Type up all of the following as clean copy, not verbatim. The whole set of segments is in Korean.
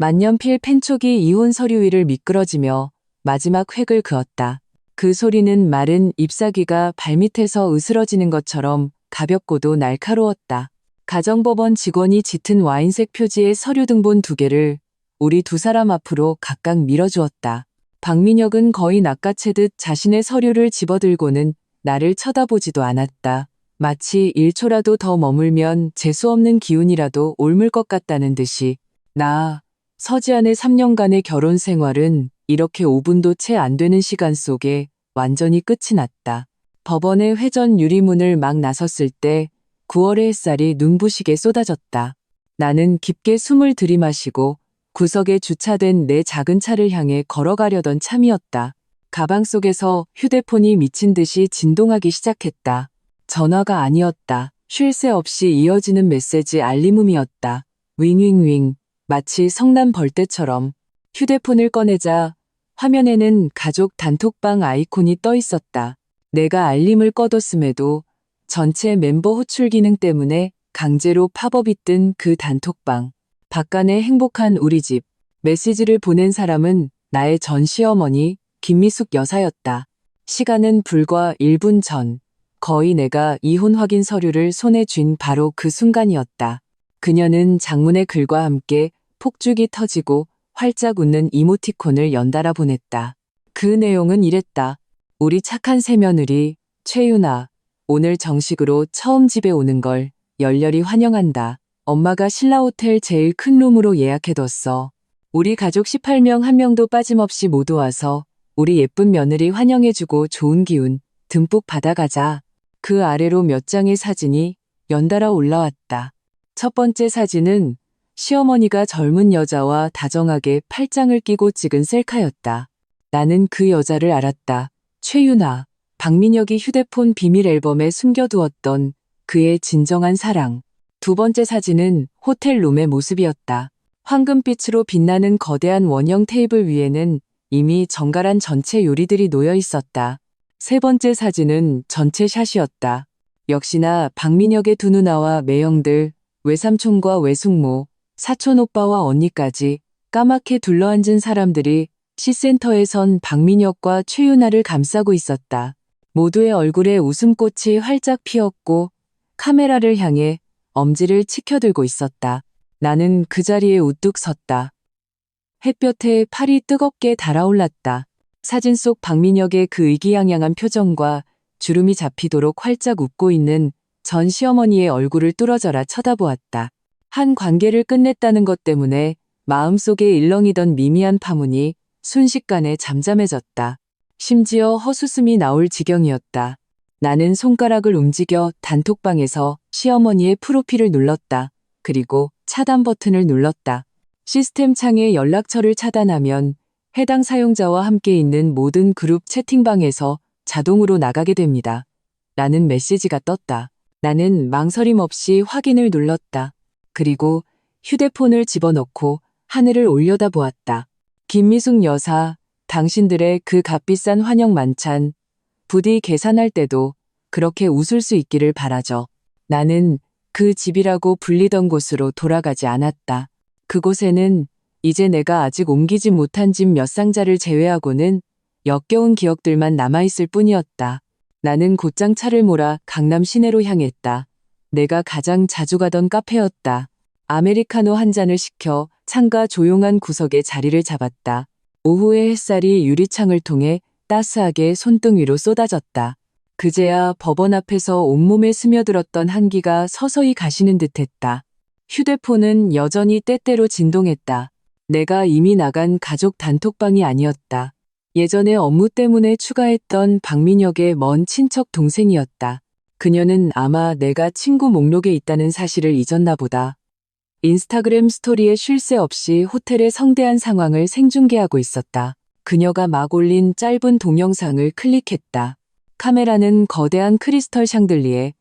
만년필 펜촉이 이혼 서류 위를 미끄러지며 마지막 획을 그었다. 그 소리는 마른 잎사귀가 발밑에서 으스러지는 것처럼 가볍고도 날카로웠다. 가정법원 직원이 짙은 와인색 표지의 서류 등본 2개를 우리 2사람 앞으로 각각 밀어주었다. 박민혁은 거의 낚아채듯 자신의 서류를 집어들고는 나를 쳐다보지도 않았다. 마치 1초라도 더 머물면 재수없는 기운이라도 옮을 것 같다는 듯이. 서지안의 3년간의 결혼 생활은 이렇게 5분도 채 안 되는 시간 속에 완전히 끝이 났다. 법원의 회전 유리문을 막 나섰을 때 9월의 햇살이 눈부시게 쏟아졌다. 나는 깊게 숨을 들이마시고 구석에 주차된 내 작은 차를 향해 걸어가려던 참이었다. 가방 속에서 휴대폰이 미친 듯이 진동하기 시작했다. 전화가 아니었다. 쉴 새 없이 이어지는 메시지 알림음이었다. 윙윙윙. 마치 성난 벌떼처럼. 휴대폰을 꺼내자 화면에는 가족 단톡방 아이콘이 떠 있었다. 내가 알림을 꺼뒀음에도 전체 멤버 호출 기능 때문에 강제로 팝업이 뜬 그 단톡방. 박간의 행복한 우리 집. 메시지를 보낸 사람은 나의 전 시어머니 김미숙 여사였다. 시간은 불과 1분 전. 거의 내가 이혼 확인 서류를 손에 쥔 바로 그 순간이었다. 그녀는 장문의 글과 함께 폭죽이 터지고 활짝 웃는 이모티콘을 연달아 보냈다. 그 내용은 이랬다. 우리 착한 새며느리 최유나, 오늘 정식으로 처음 집에 오는 걸 열렬히 환영한다. 엄마가 신라호텔 제일 큰 룸으로 예약해뒀어. 우리 가족 18명 한 명도 빠짐없이 모두 와서 우리 예쁜 며느리 환영해주고 좋은 기운 듬뿍 받아가자. 그 아래로 몇 장의 사진이 연달아 올라왔다. 첫 번째 사진은 시어머니가 젊은 여자와 다정하게 팔짱을 끼고 찍은 셀카였다. 나는 그 여자를 알았다. 최유나. 박민혁이 휴대폰 비밀 앨범에 숨겨두었던 그의 진정한 사랑. 두 번째 사진은 호텔 룸의 모습이었다. 황금빛으로 빛나는 거대한 원형 테이블 위에는 이미 정갈한 전체 요리들이 놓여 있었다. 세 번째 사진은 전체 샷이었다. 역시나 박민혁의 두 누나와 매형들, 외삼촌과 외숙모, 사촌 오빠와 언니까지 까맣게 둘러앉은 사람들이 시센터에 선 박민혁과 최유나를 감싸고 있었다. 모두의 얼굴에 웃음꽃이 활짝 피었고 카메라를 향해 엄지를 치켜들고 있었다. 나는 그 자리에 우뚝 섰다. 햇볕에 팔이 뜨겁게 달아올랐다. 사진 속 박민혁의 그 의기양양한 표정과 주름이 잡히도록 활짝 웃고 있는 전 시어머니의 얼굴을 뚫어져라 쳐다보았다. 한 관계를 끝냈다는 것 때문에 마음속에 일렁이던 미미한 파문이 순식간에 잠잠해졌다. 심지어 헛웃음이 나올 지경이었다. 나는 손가락을 움직여 단톡방에서 시어머니의 프로필을 눌렀다. 그리고 차단 버튼을 눌렀다. 시스템 창에 연락처를 차단하면 해당 사용자와 함께 있는 모든 그룹 채팅방에서 자동으로 나가게 됩니다. 라는 메시지가 떴다. 나는 망설임 없이 확인을 눌렀다. 그리고 휴대폰을 집어넣고 하늘을 올려다보았다. 김미숙 여사, 당신들의 그 값비싼 환영 만찬, 부디 계산할 때도 그렇게 웃을 수 있기를 바라죠. 나는 그 집이라고 불리던 곳으로 돌아가지 않았다. 그곳에는 이제 내가 아직 옮기지 못한 집 몇 상자를 제외하고는 역겨운 기억들만 남아있을 뿐이었다. 나는 곧장 차를 몰아 강남 시내로 향했다. 내가 가장 자주 가던 카페였다. 아메리카노 한 잔을 시켜 창가 조용한 구석에 자리를 잡았다. 오후의 햇살이 유리창을 통해 따스하게 손등 위로 쏟아졌다. 그제야 법원 앞에서 온몸에 스며들었던 한기가 서서히 가시는 듯했다. 휴대폰은 여전히 때때로 진동했다. 내가 이미 나간 가족 단톡방이 아니었다. 예전에 업무 때문에 추가했던 박민혁의 먼 친척 동생이었다. 그녀는 아마 내가 친구 목록에 있다는 사실을 잊었나 보다. 인스타그램 스토리에 쉴 새 없이 호텔의 성대한 상황을 생중계하고 있었다. 그녀가 막 올린 짧은 동영상을 클릭했다. 카메라는 거대한 크리스털 샹들리에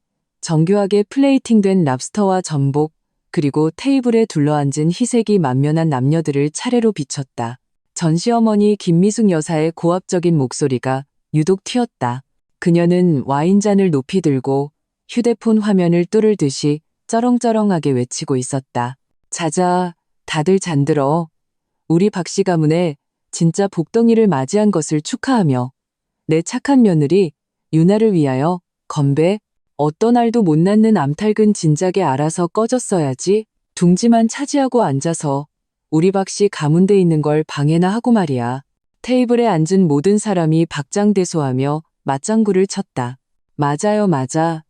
정교하게 플레이팅된 랍스터와 전복, 그리고 테이블에 둘러앉은 희색이 만면한 남녀들을 차례로 비췄다. 전 시어머니 김미숙 여사의 고압적인 목소리가 유독 튀었다. 그녀는 와인잔을 높이 들고 휴대폰 화면을 뚫을 듯이 쩌렁쩌렁하게 외치고 있었다. 자자, 다들 잠들어. 우리 박씨 가문에 진짜 복덩이를 맞이한 것을 축하하며 내 착한 며느리 유나를 위하여 건배. 어떤 알도 못 낳는 암탉은 진작에 알아서 꺼졌어야지. 둥지만 차지하고 앉아서 우리 박씨 가문돼 있는 걸 방해나 하고 말이야. 테이블에 앉은 모든 사람이 박장대소하며 맞장구를 쳤다. 맞아요, 맞아.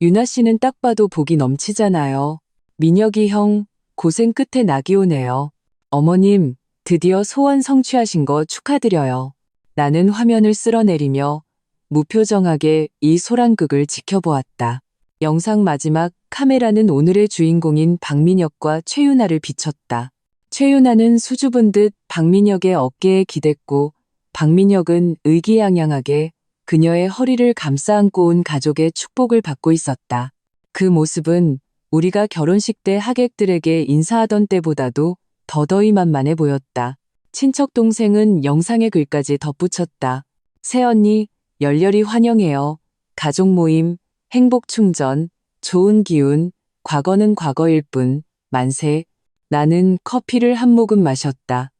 유나 씨는 딱 봐도 복이 넘치잖아요. 민혁이 형, 고생 끝에 낙이 오네요. 어머님, 드디어 소원 성취하신 거 축하드려요. 나는 화면을 쓸어내리며 무표정하게 이 소란극을 지켜보았다. 영상 마지막 카메라는 오늘의 주인공인 박민혁과 최유나를 비췄다. 최유나는 수줍은 듯 박민혁의 어깨에 기댔고 박민혁은 의기양양하게 그녀의 허리를 감싸 안고 온 가족의 축복을 받고 있었다. 그 모습은 우리가 결혼식 때 하객들에게 인사하던 때보다도 더더이 만만해 보였다. 친척 동생은 영상에 글까지 덧붙였다. 새언니, 열렬히 환영해요. 가족 모임, 행복 충전, 좋은 기운, 과거는 과거일 뿐, 만세. 나는 커피를 한 모금 마셨다.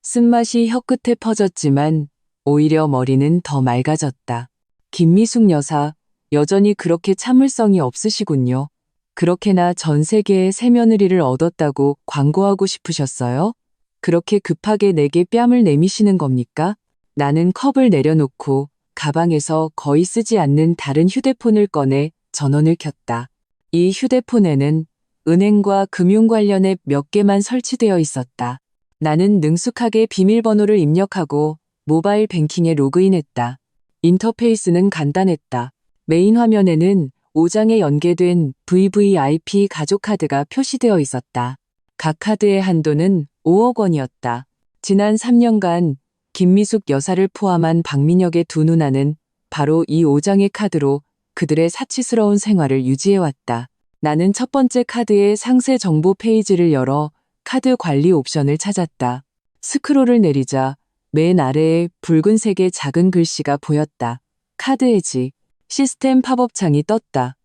쓴맛이 혀끝에 퍼졌지만 오히려 머리는 더 맑아졌다. 김미숙 여사, 여전히 그렇게 참을성이 없으시군요. 그렇게나 전 세계의 새며느리를 얻었다고 광고하고 싶으셨어요? 그렇게 급하게 내게 뺨을 내미시는 겁니까? 나는 컵을 내려놓고 가방에서 거의 쓰지 않는 다른 휴대폰을 꺼내 전원을 켰다. 이 휴대폰에는 은행과 금융 관련 앱 몇 개만 설치되어 있었다. 나는 능숙하게 비밀번호를 입력하고 모바일 뱅킹에 로그인했다. 인터페이스는 간단했다. 메인 화면에는 5장에 연계된 VVIP 가족 카드가 표시되어 있었다. 각 카드의 한도는 5억 원이었다. 지난 3년간 김미숙 여사를 포함한 박민혁의 두 누나는 바로 이 5장의 카드로 그들의 사치스러운 생활을 유지해왔다. 나는 첫 번째 카드의 상세 정보 페이지를 열어 카드 관리 옵션을 찾았다. 스크롤을 내리자 맨 아래에 붉은색의 작은 글씨가 보였다. 카드 해지. 시스템 팝업 창이 떴다.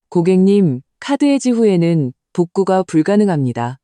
고객님, 카드 해지 후에는 복구가 불가능합니다.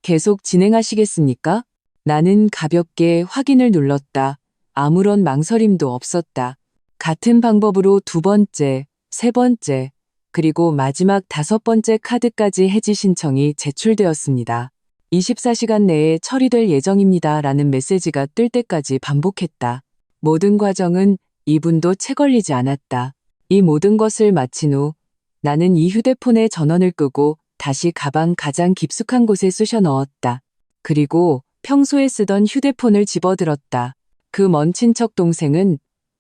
계속 진행하시겠습니까? 나는 가볍게 확인을 눌렀다. 아무런 망설임도 없었다. 같은 방법으로 두 번째, 세 번째, 그리고 마지막 다섯 번째 카드까지 해지 신청이 제출되었습니다. 24시간 내에 처리될 예정입니다. 라는 메시지가 뜰 때까지 반복했다. 모든 과정은 2분도 채 걸리지 않았다. 이 모든 것을 마친 후 나는 이 휴대폰의 전원을 끄고 다시 가방 가장 깊숙한 곳에 쑤셔 넣었다. 그리고 평소에 쓰던 휴대폰을 집어들었다. 그 먼 친척 동생은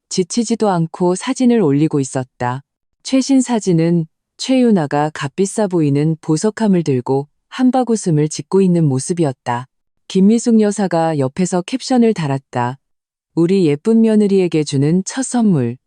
지치지도 않고 사진을 올리고 있었다. 최신 사진은 최유나가 값비싸 보이는 보석함을 들고 한바구음을 짓고 있는 모습이었다. 김미숙 여사가 옆에서 캡션을 달았다. 우리 예쁜 며느리에게 주는 첫 선물.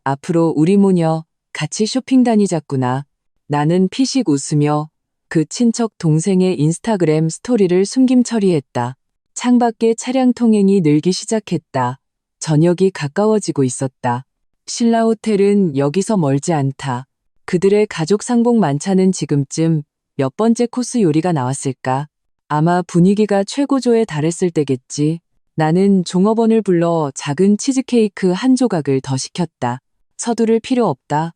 앞으로 우리 모녀 같이 쇼핑 다니자꾸나. 나는 피식 웃으며 그 친척 동생의 인스타그램 스토리를 숨김 처리했다. 창밖에 차량 통행이 늘기 시작했다. 저녁이 가까워지고 있었다. 신라 호텔은 여기서 멀지 않다. 그들의 가족 상봉 만찬은 지금쯤 몇 번째 코스 요리가 나왔을까? 아마 분위기가 최고조에 달했을 때겠지. 나는 종업원을 불러 작은 치즈케이크 한 조각을 더 시켰다. 서두를 필요 없다.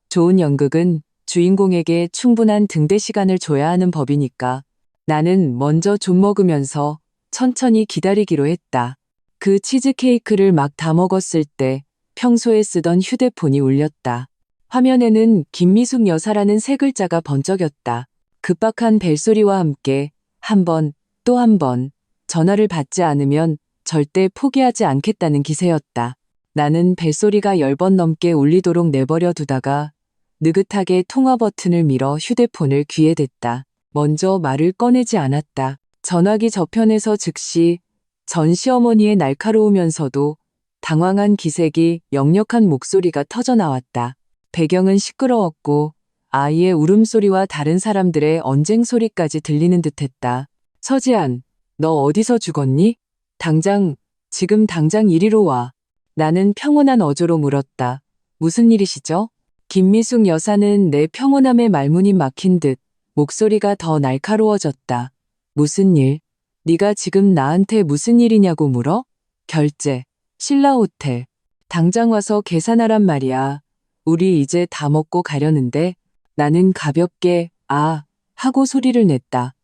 좋은 연극은 주인공에게 충분한 등대 시간을 줘야 하는 법이니까. 나는 먼저 좀 먹으면서 천천히 기다리기로 했다. 그 치즈케이크를 막 다 먹었을 때 평소에 쓰던 휴대폰이 울렸다. 화면에는 김미숙 여사라는 세 글자가 번쩍였다. 급박한 벨소리와 함께 한 번, 또 한 번, 전화를 받지 않으면 절대 포기하지 않겠다는 기세였다. 나는 벨소리가 10번 넘게 울리도록 내버려 두다가 느긋하게 통화 버튼을 밀어 휴대폰을 귀에 댔다. 먼저 말을 꺼내지 않았다. 전화기 저편에서 즉시 전 시어머니의 날카로우면서도 당황한 기색이 역력한 목소리가 터져나왔다. 배경은 시끄러웠고 아이의 울음소리와 다른 사람들의 언쟁 소리까지 들리는 듯했다. 서지안, 너 어디서 죽었니? 지금 당장 이리로 와. 나는 평온한 어조로 물었다. 무슨 일이시죠? 김미숙 여사는 내 평온함에 말문이 막힌 듯 목소리가 더 날카로워졌다. 무슨 일? 네가 지금 나한테 무슨 일이냐고 물어? 결제, 신라호텔. 당장 와서 계산하란 말이야. 우리 이제 다 먹고 가려는데. 나는 가볍게 하고 소리를 냈다.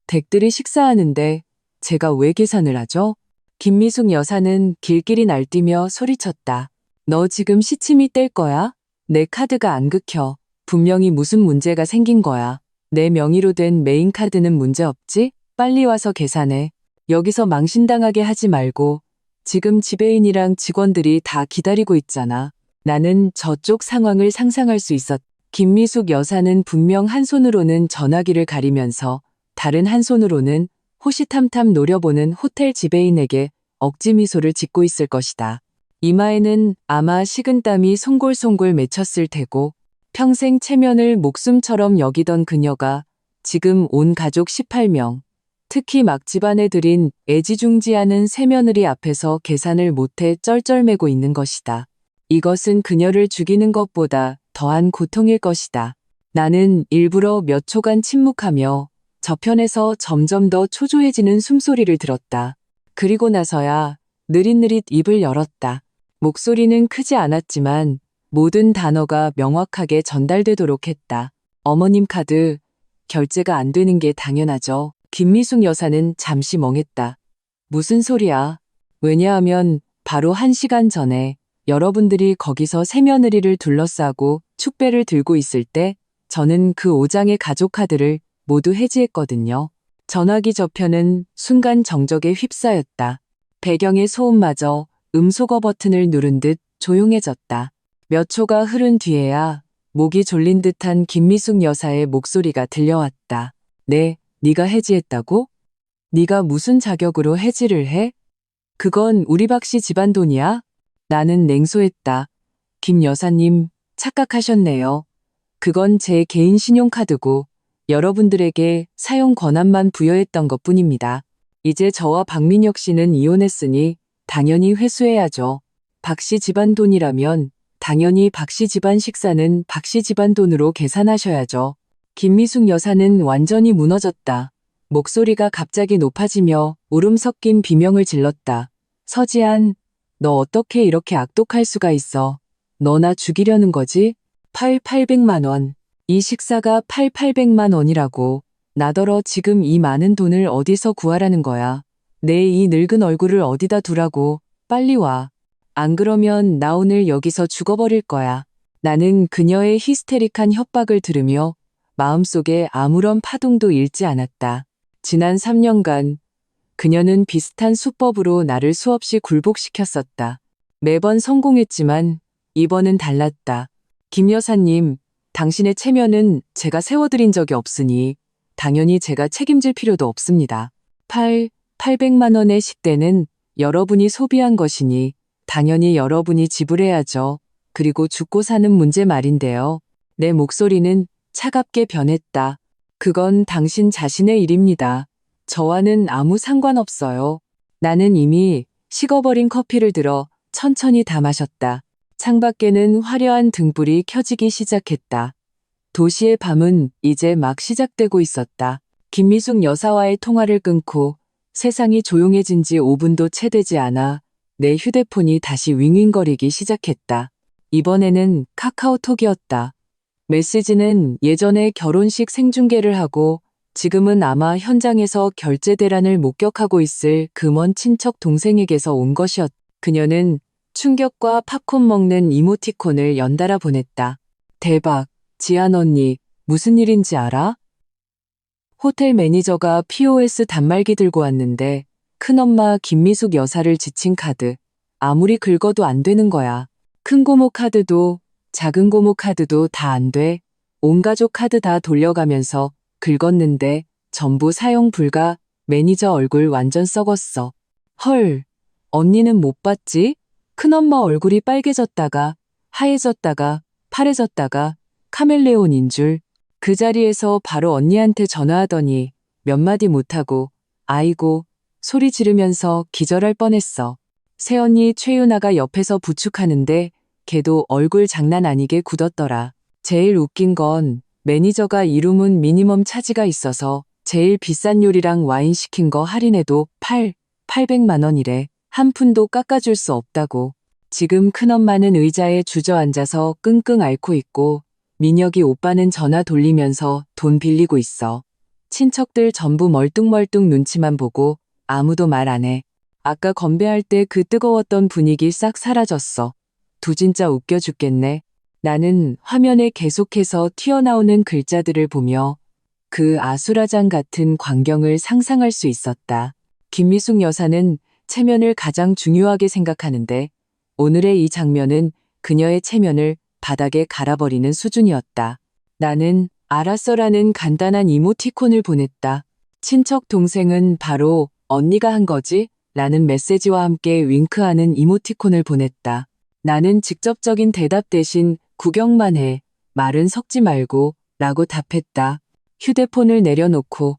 댁들이 식사하는데 제가 왜 계산을 하죠? 김미숙 여사는 길길이 날뛰며 소리쳤다. 너 지금 시침이 뗄 거야? 내 카드가 안 긁혀. 분명히 무슨 문제가 생긴 거야. 내 명의로 된 메인 카드는 문제 없지? 빨리 와서 계산해. 여기서 망신당하게 하지 말고. 지금 지배인이랑 직원들이 다 기다리고 있잖아. 나는 저쪽 상황을 상상할 수 있었다. 김미숙 여사는 분명 한 손으로는 전화기를 가리면서 다른 한 손으로는 호시탐탐 노려보는 호텔 지배인에게 억지 미소를 짓고 있을 것이다. 이마에는 아마 식은땀이 송골송골 맺혔을 테고 평생 체면을 목숨처럼 여기던 그녀가 지금 온 가족 18명, 특히 막 집안에 들인 애지중지하는 새며느리 앞에서 계산을 못해 쩔쩔매고 있는 것이다. 이것은 그녀를 죽이는 것보다 더한 고통일 것이다. 나는 일부러 몇 초간 침묵하며 저편에서 점점 더 초조해지는 숨소리를 들었다. 그리고 나서야 느릿느릿 입을 열었다. 목소리는 크지 않았지만 모든 단어가 명확하게 전달되도록 했다. 어머님 카드, 결제가 안 되는 게 당연하죠. 김미숙 여사는 잠시 멍했다. 무슨 소리야? 왜냐하면 바로 1시간 전에 여러분들이 거기서 새며느리를 둘러싸고 축배를 들고 있을 때 저는 그 5장의 가족 카드를 모두 해지했거든요. 전화기 저편은 순간 정적에 휩싸였다. 배경의 소음마저 음소거 버튼을 누른 듯 조용해졌다. 몇 초가 흐른 뒤에야 목이 졸린 듯한 김미숙 여사의 목소리가 들려왔다. 네, 네가 해지했다고? 네가 무슨 자격으로 해지를 해? 그건 우리 박씨 집안 돈이야? 나는 냉소했다. 김 여사님, 착각하셨네요. 그건 제 개인 신용카드고 여러분들에게 사용 권한만 부여했던 것뿐입니다. 이제 저와 박민혁 씨는 이혼했으니 당연히 회수해야죠. 박씨 집안 돈이라면 당연히 박씨 집안 식사는 박씨 집안 돈으로 계산하셔야죠. 김미숙 여사는 완전히 무너졌다. 목소리가 갑자기 높아지며 울음 섞인 비명을 질렀다. 서지한, 너 어떻게 이렇게 악독할 수가 있어. 너나 죽이려는 거지? 800만 원. 이 식사가 800만 원이라고. 나더러 지금 이 많은 돈을 어디서 구하라는 거야. 내 이 늙은 얼굴을 어디다 두라고. 빨리 와. 안 그러면 나 오늘 여기서 죽어버릴 거야. 나는 그녀의 히스테릭한 협박을 들으며 마음속에 아무런 파동도 일지 않았다. 지난 3년간 그녀는 비슷한 수법으로 나를 수없이 굴복시켰었다. 매번 성공했지만 이번은 달랐다. 김 여사님, 당신의 체면은 제가 세워드린 적이 없으니 당연히 제가 책임질 필요도 없습니다. 800만 원의 식대는 여러분이 소비한 것이니 당연히 여러분이 지불해야죠. 그리고 죽고 사는 문제 말인데요. 내 목소리는 차갑게 변했다. 그건 당신 자신의 일입니다. 저와는 아무 상관없어요. 나는 이미 식어버린 커피를 들어 천천히 다 마셨다. 창밖에는 화려한 등불이 켜지기 시작했다. 도시의 밤은 이제 막 시작되고 있었다. 김미숙 여사와의 통화를 끊고 세상이 조용해진 지 5분도 채 되지 않아 내 휴대폰이 다시 윙윙거리기 시작했다. 이번에는 카카오톡이었다. 메시지는 예전에 결혼식 생중계를 하고 지금은 아마 현장에서 결제 대란을 목격하고 있을 그 먼 친척 동생에게서 온 것이었다. 그녀는 충격과 팝콘 먹는 이모티콘을 연달아 보냈다. 대박, 지안 언니, 무슨 일인지 알아? 호텔 매니저가 POS 단말기 들고 왔는데 큰엄마 김미숙 여사를 지친 카드, 아무리 긁어도 안 되는 거야. 큰 고모 카드도 작은 고모 카드도 다 안 돼. 온 가족 카드 다 돌려가면서 긁었는데 전부 사용 불가. 매니저 얼굴 완전 썩었어. 헐, 언니는 못 봤지? 큰엄마 얼굴이 빨개졌다가 하얘졌다가 파래졌다가 카멜레온인 줄. 그 자리에서 바로 언니한테 전화하더니 몇 마디 못하고 아이고 소리 지르면서 기절할 뻔했어. 새언니 최윤아가 옆에서 부축하는데 걔도 얼굴 장난 아니게 굳었더라. 제일 웃긴 건 매니저가 이룸은 미니멈 차지가 있어서 제일 비싼 요리랑 와인 시킨 거 할인해도 800만 원이래. 한 푼도 깎아줄 수 없다고. 지금 큰엄마는 의자에 주저앉아서 끙끙 앓고 있고 민혁이 오빠는 전화 돌리면서 돈 빌리고 있어. 친척들 전부 멀뚱멀뚱 눈치만 보고 아무도 말 안 해. 아까 건배할 때 그 뜨거웠던 분위기 싹 사라졌어. 두 진짜 웃겨 죽겠네. 나는 화면에 계속해서 튀어나오는 글자들을 보며 그 아수라장 같은 광경을 상상할 수 있었다. 김미숙 여사는 체면을 가장 중요하게 생각하는데 오늘의 이 장면은 그녀의 체면을 바닥에 갈아버리는 수준이었다. 나는 알았어라는 간단한 이모티콘을 보냈다. 친척 동생은 바로 언니가 한 거지? 라는 메시지와 함께 윙크하는 이모티콘을 보냈다. 나는 직접적인 대답 대신 구경만 해. 말은 섞지 말고 라고 답했다. 휴대폰을 내려놓고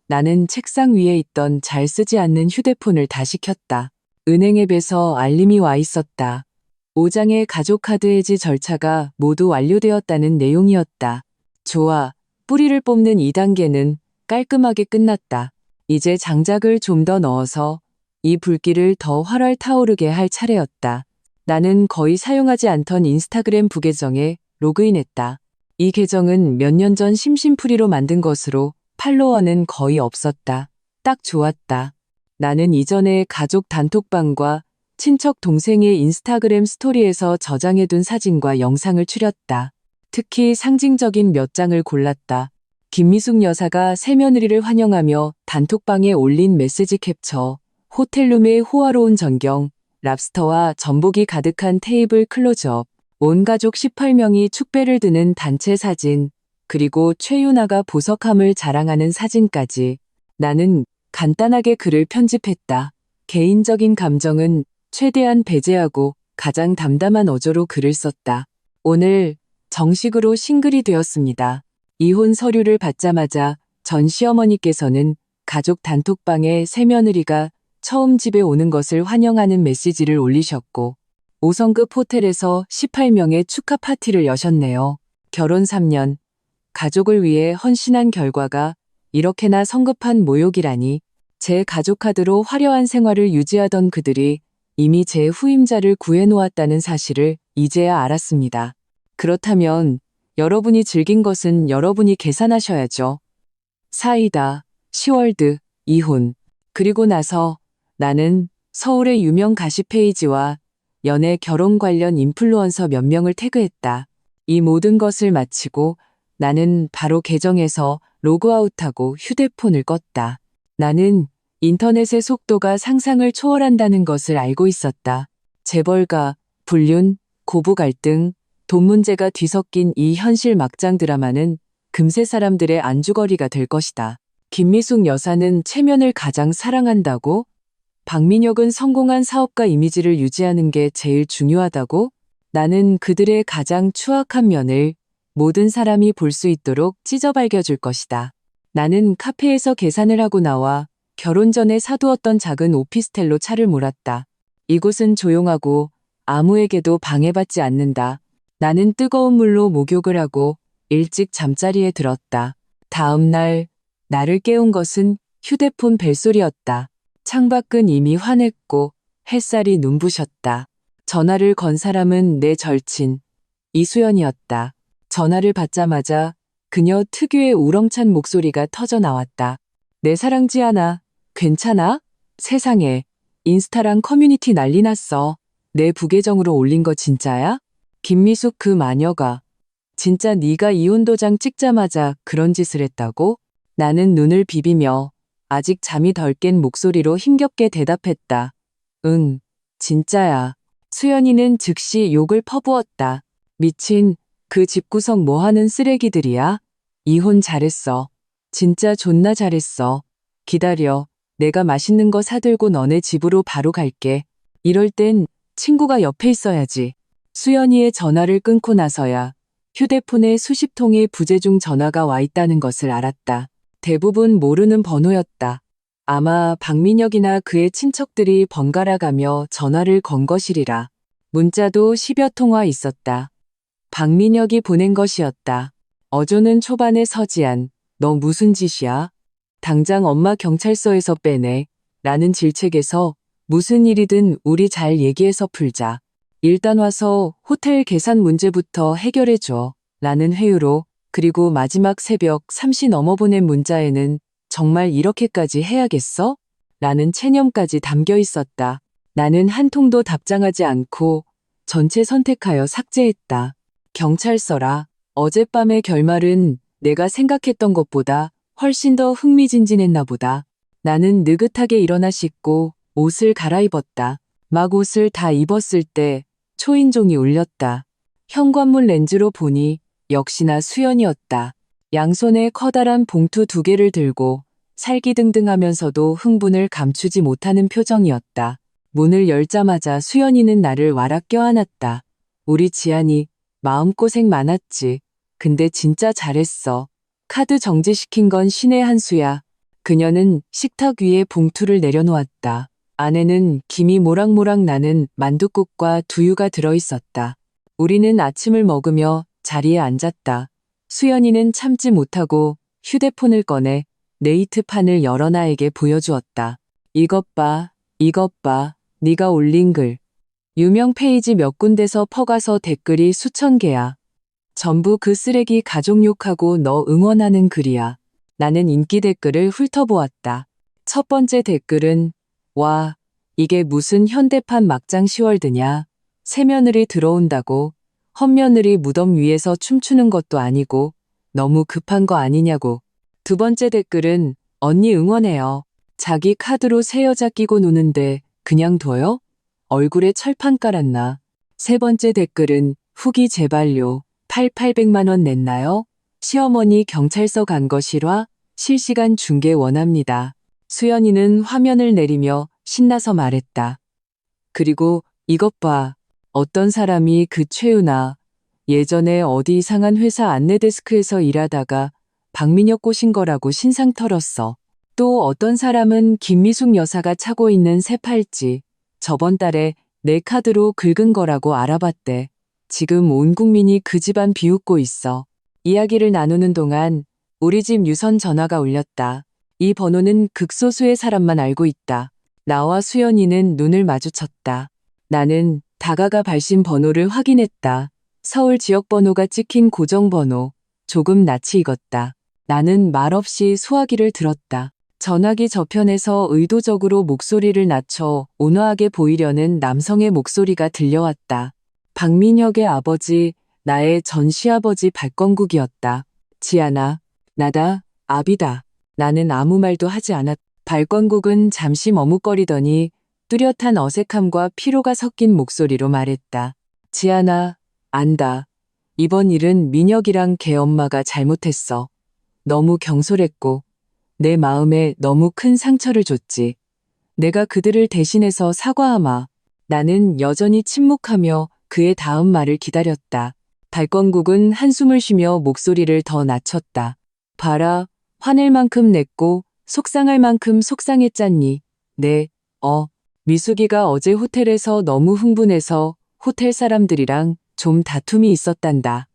나는 책상 위에 있던 잘 쓰지 않는 휴대폰을 다시 켰다. 은행 앱에서 알림이 와 있었다. 5장의 가족카드 해지 절차가 모두 완료되었다는 내용이었다. 좋아. 뿌리를 뽑는 2단계는 깔끔하게 끝났다. 이제 장작을 좀 더 넣어서 이 불길을 더 활활 타오르게 할 차례였다. 나는 거의 사용하지 않던 인스타그램 부계정에 로그인했다. 이 계정은 몇 년 전 심심풀이로 만든 것으로 팔로워는 거의 없었다. 딱 좋았다. 나는 이전에 가족 단톡방과 친척 동생의 인스타그램 스토리에서 저장해둔 사진과 영상을 추렸다. 특히 상징적인 몇 장을 골랐다. 김미숙 여사가 새며느리를 환영하며 단톡방에 올린 메시지 캡처, 호텔룸의 호화로운 전경, 랍스터와 전복이 가득한 테이블 클로즈업, 온 가족 18명이 축배를 드는 단체 사진, 그리고 최윤아가 보석함을 자랑하는 사진까지. 나는 간단하게 글을 편집했다. 개인적인 감정은 최대한 배제하고 가장 담담한 어조로 글을 썼다. 오늘 정식으로 싱글이 되었습니다. 이혼 서류를 받자마자 전 시어머니께서는 가족 단톡방에 새며느리가 처음 집에 오는 것을 환영하는 메시지를 올리셨고 5성급 호텔에서 18명의 축하 파티를 여셨네요. 결혼 3년, 가족을 위해 헌신한 결과가 이렇게나 성급한 모욕이라니. 제 가족 카드로 화려한 생활을 유지하던 그들이 이미 제 후임자를 구해놓았다는 사실을 이제야 알았습니다. 그렇다면 여러분이 즐긴 것은 여러분이 계산하셔야죠. 사이다, 시월드, 이혼. 그리고 나서 나는 서울의 유명 가십 페이지와 연애 결혼 관련 인플루언서 몇 명을 태그했다. 이 모든 것을 마치고 나는 바로 계정에서 로그아웃하고 휴대폰을 껐다. 나는 인터넷의 속도가 상상을 초월한다는 것을 알고 있었다. 재벌가, 불륜, 고부 갈등, 돈 문제가 뒤섞인 이 현실 막장 드라마는 금세 사람들의 안주거리가 될 것이다. 김미숙 여사는 체면을 가장 사랑한다고? 박민혁은 성공한 사업가 이미지를 유지하는 게 제일 중요하다고? 나는 그들의 가장 추악한 면을 모든 사람이 볼 수 있도록 찢어발겨줄 것이다. 나는 카페에서 계산을 하고 나와 결혼 전에 사두었던 작은 오피스텔로 차를 몰았다. 이곳은 조용하고 아무에게도 방해받지 않는다. 나는 뜨거운 물로 목욕을 하고 일찍 잠자리에 들었다. 다음 날 나를 깨운 것은 휴대폰 벨소리였다. 창밖은 이미 환했고 햇살이 눈부셨다. 전화를 건 사람은 내 절친 이수연이었다. 전화를 받자마자 그녀 특유의 우렁찬 목소리가 터져 나왔다. 내 사랑 지아나, 괜찮아? 세상에, 인스타랑 커뮤니티 난리 났어. 내 부계정으로 올린 거 진짜야? 김미숙 그 마녀가. 진짜 네가 이혼 도장 찍자마자 그런 짓을 했다고? 나는 눈을 비비며 아직 잠이 덜 깬 목소리로 힘겹게 대답했다. 응, 진짜야. 수연이는 즉시 욕을 퍼부었다. 미친, 그 집구석 뭐하는 쓰레기들이야? 이혼 잘했어. 진짜 존나 잘했어. 기다려. 내가 맛있는 거 사들고 너네 집으로 바로 갈게. 이럴 땐 친구가 옆에 있어야지. 수연이의 전화를 끊고 나서야 휴대폰에 수십 통의 부재중 전화가 와 있다는 것을 알았다. 대부분 모르는 번호였다. 아마 박민혁이나 그의 친척들이 번갈아 가며 전화를 건 것이리라. 문자도 10여 통화 있었다. 박민혁이 보낸 것이었다. 어조는 초반에 서지안, 너 무슨 짓이야? 당장 엄마 경찰서에서 빼내. 라는 질책에서 무슨 일이든 우리 잘 얘기해서 풀자. 일단 와서 호텔 계산 문제부터 해결해줘. 라는 회유로 그리고 마지막 새벽 3시 넘어 보낸 문자에는 정말 이렇게까지 해야겠어? 라는 체념까지 담겨 있었다. 나는 한 통도 답장하지 않고 전체 선택하여 삭제했다. 경찰서라. 어젯밤의 결말은 내가 생각했던 것보다 훨씬 더 흥미진진했나 보다. 나는 느긋하게 일어나 씻고 옷을 갈아입었다. 막 옷을 다 입었을 때 초인종이 울렸다. 현관문 렌즈로 보니 역시나 수연이었다. 양손에 커다란 봉투 2개를 들고 살기등등하면서도 흥분을 감추지 못하는 표정이었다. 문을 열자마자 수연이는 나를 와락 껴안았다. 우리 지안이 마음고생 많았지. 근데 진짜 잘했어. 카드 정지시킨 건 신의 한 수야. 그녀는 식탁 위에 봉투를 내려놓았다. 안에는 김이 모락모락 나는 만둣국과 두유가 들어있었다. 우리는 아침을 먹으며 자리에 앉았다. 수연이는 참지 못하고 휴대폰을 꺼내 네이트판을 열어 나에게 보여주었다. 이것 봐, 이것 봐, 네가 올린 글. 유명 페이지 몇 군데서 퍼가서 댓글이 수천 개야. 전부 그 쓰레기 가족 욕하고 너 응원하는 글이야. 나는 인기 댓글을 훑어보았다. 첫 번째 댓글은 와, 이게 무슨 현대판 막장 시월드냐. 새며느리 들어온다고 헛며느리 무덤 위에서 춤추는 것도 아니고 너무 급한 거 아니냐고. 두 번째 댓글은 언니 응원해요. 자기 카드로 새 여자 끼고 노는데 그냥 둬요? 얼굴에 철판 깔았나. 세 번째 댓글은 후기 제발요. 800만 원 냈나요? 시어머니 경찰서 간 거 실화? 실시간 중계 원합니다. 수연이는 화면을 내리며 신나서 말했다. 그리고 이것 봐. 어떤 사람이 그 최은아 예전에 어디 이상한 회사 안내데스크에서 일하다가 박민혁 꼬신 거라고 신상 털었어. 또 어떤 사람은 김미숙 여사가 차고 있는 새 팔찌 저번 달에 내 카드로 긁은 거라고 알아봤대. 지금 온 국민이 그 집안 비웃고 있어. 이야기를 나누는 동안 우리 집 유선 전화가 울렸다. 이 번호는 극소수의 사람만 알고 있다. 나와 수연이는 눈을 마주쳤다. 나는 다가가 발신 번호를 확인했다. 서울 지역 번호가 찍힌 고정번호. 조금 낯이 익었다. 나는 말없이 수화기를 들었다. 전화기 저편에서 의도적으로 목소리를 낮춰 온화하게 보이려는 남성의 목소리가 들려왔다. 박민혁의 아버지, 나의 전 시아버지 발권국이었다. 지안아, 나다, 아비다. 나는 아무 말도 하지 않았다. 발권국은 잠시 머뭇거리더니 뚜렷한 어색함과 피로가 섞인 목소리로 말했다. 지안아, 안다. 이번 일은 민혁이랑 걔 엄마가 잘못했어. 너무 경솔했고 내 마음에 너무 큰 상처를 줬지. 내가 그들을 대신해서 사과하마. 나는 여전히 침묵하며 그의 다음 말을 기다렸다. 발권국은 한숨을 쉬며 목소리를 더 낮췄다. 봐라, 화낼 만큼 냈고 속상할 만큼 속상했잖니. 네, 미숙이가 어제 호텔에서 너무 흥분해서 호텔 사람들이랑 좀 다툼이 있었단다.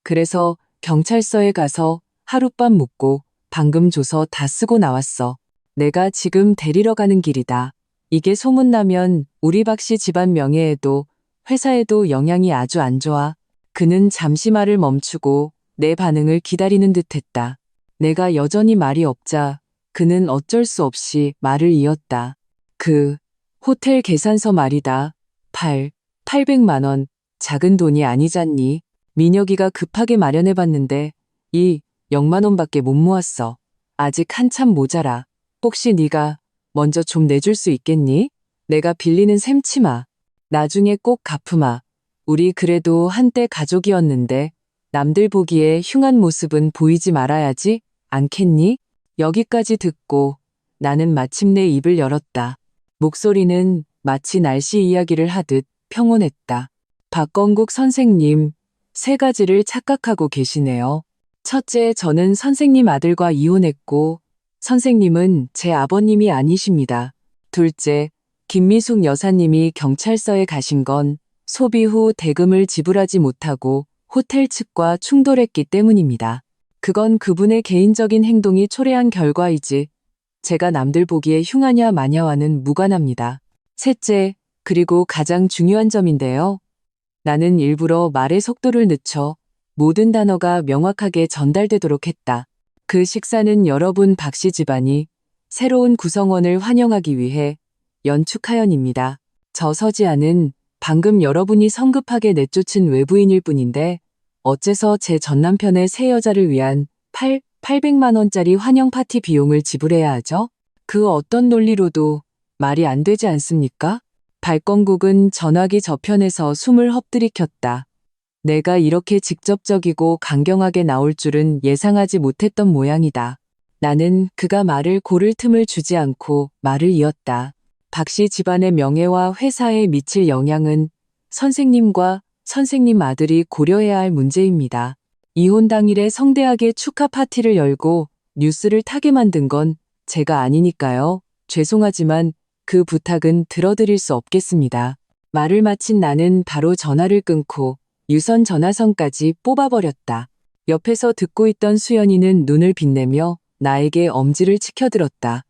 그래서 경찰서에 가서 하룻밤 묵고 방금 줘서 다 쓰고 나왔어. 내가 지금 데리러 가는 길이다. 이게 소문나면 우리 박씨 집안 명예에도 회사에도 영향이 아주 안 좋아. 그는 잠시 말을 멈추고 내 반응을 기다리는 듯했다. 내가 여전히 말이 없자 그는 어쩔 수 없이 말을 이었다. 그 호텔 계산서 말이다. 800만 원. 작은 돈이 아니잖니. 민혁이가 급하게 마련해봤는데 이 0만 원밖에 못 모았어. 아직 한참 모자라. 혹시 네가 먼저 좀 내줄 수 있겠니? 내가 빌리는 셈치마. 나중에 꼭 갚으마. 우리 그래도 한때 가족이었는데 남들 보기에 흉한 모습은 보이지 말아야지 않겠니? 여기까지 듣고 나는 마침내 입을 열었다. 목소리는 마치 날씨 이야기를 하듯 평온했다. 박건국 선생님, 3가지를 착각하고 계시네요. 첫째, 저는 선생님 아들과 이혼했고 선생님은 제 아버님이 아니십니다. 둘째, 김미숙 여사님이 경찰서에 가신 건 소비 후 대금을 지불하지 못하고 호텔 측과 충돌했기 때문입니다. 그건 그분의 개인적인 행동이 초래한 결과이지 제가 남들 보기에 흉하냐 마냐와는 무관합니다. 셋째, 그리고 가장 중요한 점인데요. 나는 일부러 말의 속도를 늦춰 모든 단어가 명확하게 전달되도록 했다. 그 식사는 여러분 박씨 집안이 새로운 구성원을 환영하기 위해 연축하연입니다. 저 서지아는 방금 여러분이 성급하게 내쫓은 외부인일 뿐인데 어째서 제 전남편의 새 여자를 위한 800만 원짜리 환영 파티 비용을 지불해야 하죠? 그 어떤 논리로도 말이 안 되지 않습니까? 발권국은 전화기 저편에서 숨을 헛들이켰다. 내가 이렇게 직접적이고 강경하게 나올 줄은 예상하지 못했던 모양이다. 나는 그가 말을 고를 틈을 주지 않고 말을 이었다. 박씨 집안의 명예와 회사에 미칠 영향은 선생님과 선생님 아들이 고려해야 할 문제입니다. 이혼 당일에 성대하게 축하 파티를 열고 뉴스를 타게 만든 건 제가 아니니까요. 죄송하지만 그 부탁은 들어드릴 수 없겠습니다. 말을 마친 나는 바로 전화를 끊고 유선 전화선까지 뽑아버렸다. 옆에서 듣고 있던 수연이는 눈을 빛내며 나에게 엄지를 치켜들었다.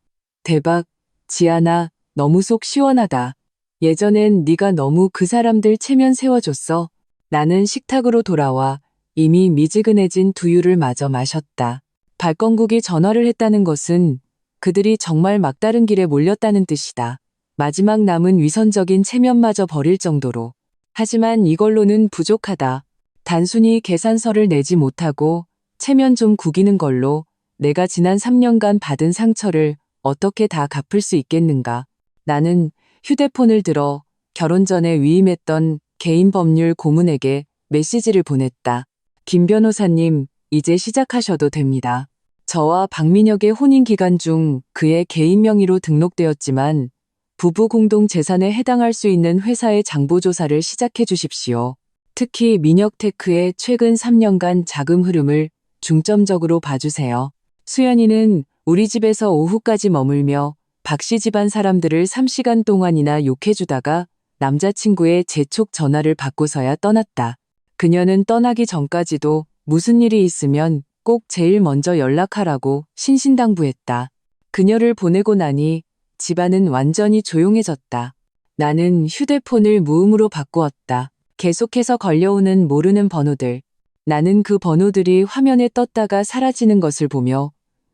대박, 지아나, 너무 속 시원하다. 예전엔 네가 너무 그 사람들 체면 세워줬어. 나는 식탁으로 돌아와 이미 미지근해진 두유를 마저 마셨다. 발권국이 전화를 했다는 것은 그들이 정말 막다른 길에 몰렸다는 뜻이다. 마지막 남은 위선적인 체면마저 버릴 정도로. 하지만 이걸로는 부족하다. 단순히 계산서를 내지 못하고 체면 좀 구기는 걸로 내가 지난 3년간 받은 상처를 어떻게 다 갚을 수 있겠는가. 나는 휴대폰을 들어 결혼 전에 위임했던 개인 법률 고문에게 메시지를 보냈다. 김 변호사님, 이제 시작하셔도 됩니다. 저와 박민혁의 혼인 기간 중 그의 개인 명의로 등록되었지만 부부 공동 재산에 해당할 수 있는 회사의 장부조사를 시작해 주십시오. 특히 민혁테크의 최근 3년간 자금 흐름을 중점적으로 봐주세요. 수연이는 우리 집에서 오후까지 머물며 박씨 집안 사람들을 3시간 동안이나 욕해주다가 남자친구의 재촉 전화를 받고서야 떠났다. 그녀는 떠나기 전까지도 무슨 일이 있으면 꼭 제일 먼저 연락하라고 신신당부했다. 그녀를 보내고 나니 집안은 완전히 조용해졌다. 나는 휴대폰을 무음으로 바꾸었다. 계속해서 걸려오는 모르는 번호들. 나는 그 번호들이 화면에 떴다가 사라지는 것을 보며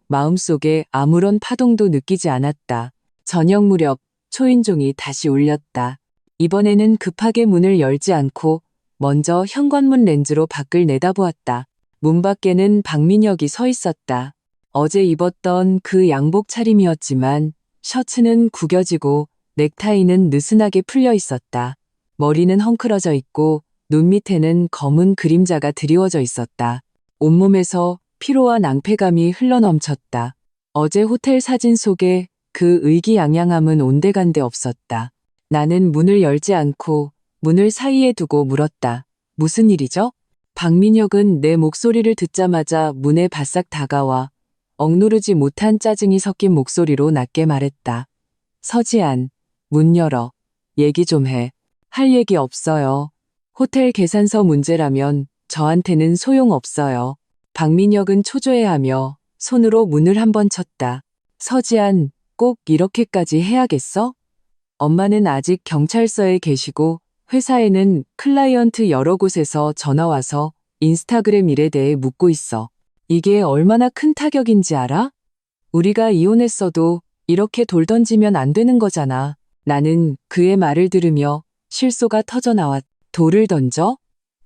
마음속에 아무런 파동도 느끼지 않았다. 저녁 무렵 초인종이 다시 울렸다. 이번에는 급하게 문을 열지 않고 먼저 현관문 렌즈로 밖을 내다보았다. 문 밖에는 박민혁이 서 있었다. 어제 입었던 그 양복 차림이었지만 셔츠는 구겨지고 넥타이는 느슨하게 풀려 있었다. 머리는 헝클어져 있고 눈 밑에는 검은 그림자가 드리워져 있었다. 온몸에서 피로와 낭패감이 흘러넘쳤다. 어제 호텔 사진 속에 그 의기양양함은 온데간데 없었다. 나는 문을 열지 않고 문을 사이에 두고 물었다. 무슨 일이죠? 박민혁은 내 목소리를 듣자마자 문에 바싹 다가와 억누르지 못한 짜증이 섞인 목소리로 낮게 말했다. 서지안, 문 열어. 얘기 좀 해. 할 얘기 없어요. 호텔 계산서 문제라면 저한테는 소용없어요. 박민혁은 초조해하며 손으로 문을 한번 쳤다. 서지안, 꼭 이렇게까지 해야겠어? 엄마는 아직 경찰서에 계시고 회사에는 클라이언트 여러 곳에서 전화와서 인스타그램 일에 대해 묻고 있어. 이게 얼마나 큰 타격인지 알아? 우리가 이혼했어도 이렇게 돌 던지면 안 되는 거잖아. 나는 그의 말을 들으며 실소가 터져 나왔. 돌을 던져?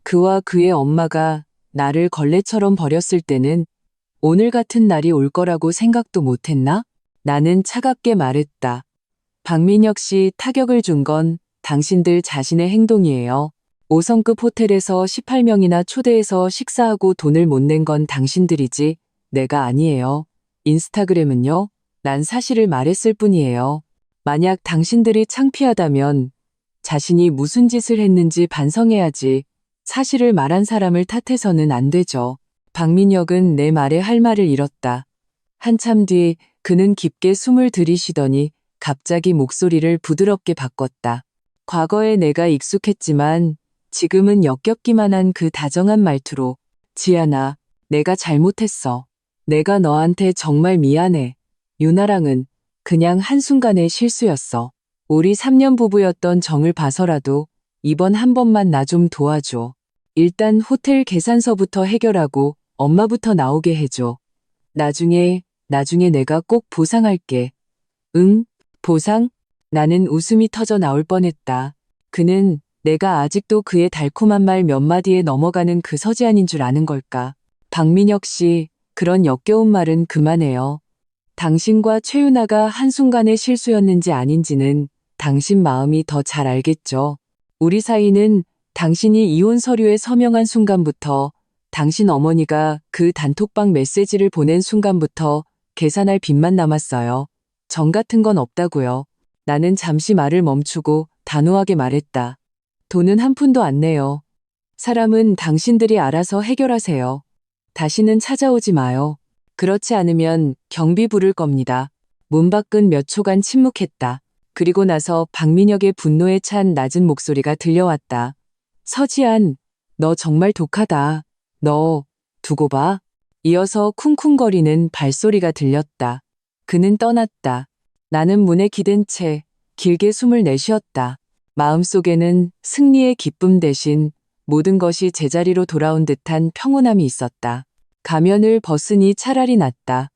그와 그의 엄마가 나를 걸레처럼 버렸을 때는 오늘 같은 날이 올 거라고 생각도 못했나? 나는 차갑게 말했다. 박민혁 씨 타격을 준 건 당신들 자신의 행동이에요. 5성급 호텔에서 18명이나 초대해서 식사하고 돈을 못 낸 건 당신들이지 내가 아니에요. 인스타그램은요? 난 사실을 말했을 뿐이에요. 만약 당신들이 창피하다면 자신이 무슨 짓을 했는지 반성해야지 사실을 말한 사람을 탓해서는 안 되죠. 박민혁은 내 말에 할 말을 잃었다. 한참 뒤 그는 깊게 숨을 들이쉬더니 갑자기 목소리를 부드럽게 바꿨다. 과거에 내가 익숙했지만 지금은 역겹기만 한 그 다정한 말투로 지아나, 내가 잘못했어. 내가 너한테 정말 미안해. 유나랑은 그냥 한순간의 실수였어. 우리 3년 부부였던 정을 봐서라도 이번 한 번만 나 좀 도와줘. 일단 호텔 계산서부터 해결하고 엄마부터 나오게 해줘. 나중에 내가 꼭 보상할게. 응? 보상? 나는 웃음이 터져 나올 뻔했다. 그는 내가 아직도 그의 달콤한 말 몇 마디에 넘어가는 그 서지안인 줄 아는 걸까? 박민혁 씨, 그런 역겨운 말은 그만해요. 당신과 최윤아가 한순간의 실수였는지 아닌지는 당신 마음이 더 잘 알겠죠. 우리 사이는 당신이 이혼 서류에 서명한 순간부터, 당신 어머니가 그 단톡방 메시지를 보낸 순간부터 계산할 빚만 남았어요. 정 같은 건 없다고요. 나는 잠시 말을 멈추고 단호하게 말했다. 돈은 한 푼도 안 내요. 사람은 당신들이 알아서 해결하세요. 다시는 찾아오지 마요. 그렇지 않으면 경비 부를 겁니다. 문 밖은 몇 초간 침묵했다. 그리고 나서 박민혁의 분노에 찬 낮은 목소리가 들려왔다. 서지안, 너 정말 독하다. 너, 두고 봐. 이어서 쿵쿵거리는 발소리가 들렸다. 그는 떠났다. 나는 문에 기댄 채 길게 숨을 내쉬었다. 마음속에는 승리의 기쁨 대신 모든 것이 제자리로 돌아온 듯한 평온함이 있었다. 가면을 벗으니 차라리 낫다.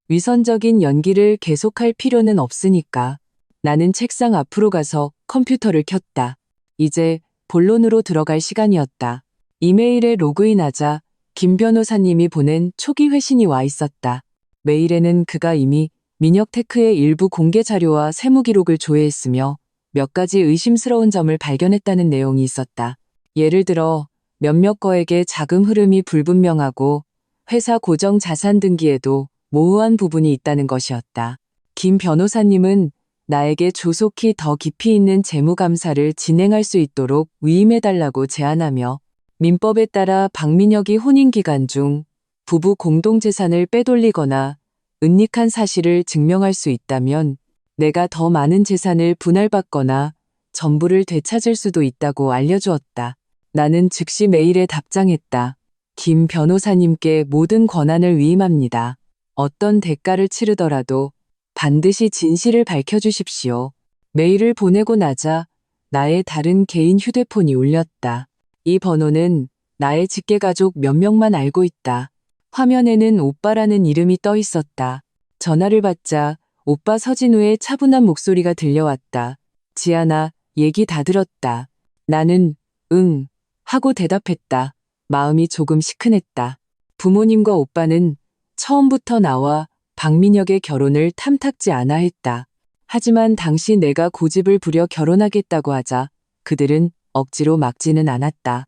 위선적인 연기를 계속할 필요는 없으니까. 나는 책상 앞으로 가서 컴퓨터를 켰다. 이제 본론으로 들어갈 시간이었다. 이메일에 로그인하자 김 변호사님이 보낸 초기 회신이 와 있었다. 메일에는 그가 이미 민혁테크의 일부 공개 자료와 세무 기록을 조회했으며 몇 가지 의심스러운 점을 발견했다는 내용이 있었다. 예를 들어 몇몇 거액의 자금 흐름이 불분명하고 회사 고정 자산 등기에도 모호한 부분이 있다는 것이었다. 김 변호사님은 나에게 조속히 더 깊이 있는 재무감사를 진행할 수 있도록 위임해달라고 제안하며 민법에 따라 박민혁이 혼인 기간 중 부부 공동재산을 빼돌리거나 은닉한 사실을 증명할 수 있다면 내가 더 많은 재산을 분할받거나 전부를 되찾을 수도 있다고 알려주었다. 나는 즉시 메일에 답장했다. 김 변호사님께 모든 권한을 위임합니다. 어떤 대가를 치르더라도 반드시 진실을 밝혀주십시오. 메일을 보내고 나자 나의 다른 개인 휴대폰이 울렸다. 이 번호는 나의 직계가족 몇 명만 알고 있다. 화면에는 오빠라는 이름이 떠 있었다. 전화를 받자 오빠 서진우의 차분한 목소리가 들려왔다. 지안아, 얘기 다 들었다. 나는 응 하고 대답했다. 마음이 조금 시큰했다. 부모님과 오빠는 처음부터 나와 박민혁의 결혼을 탐탁지 않아 했다. 하지만 당시 내가 고집을 부려 결혼하겠다고 하자 그들은 억지로 막지는 않았다.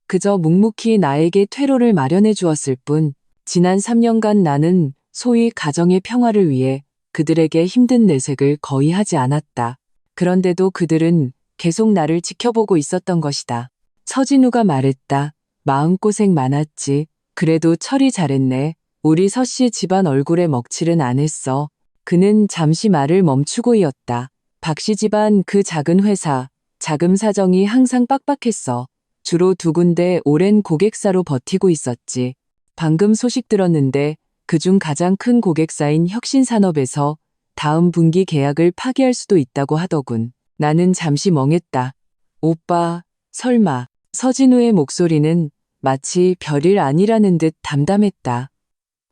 그저 묵묵히 나에게 퇴로를 마련해 주었을 뿐 지난 3년간 나는 소위 가정의 평화를 위해 그들에게 힘든 내색을 거의 하지 않았다. 그런데도 그들은 계속 나를 지켜보고 있었던 것이다. 서진우가 말했다. 마음고생 많았지. 그래도 처리 잘했네. 우리 서씨 집안 얼굴에 먹칠은 안 했어. 그는 잠시 말을 멈추고 이었다. 박씨 집안 그 작은 회사, 자금 사정이 항상 빡빡했어. 주로 2군데 오랜 고객사로 버티고 있었지. 방금 소식 들었는데 그중 가장 큰 고객사인 혁신산업에서 다음 분기 계약을 파기할 수도 있다고 하더군. 나는 잠시 멍했다. 오빠, 설마. 서진우의 목소리는 마치 별일 아니라는 듯 담담했다.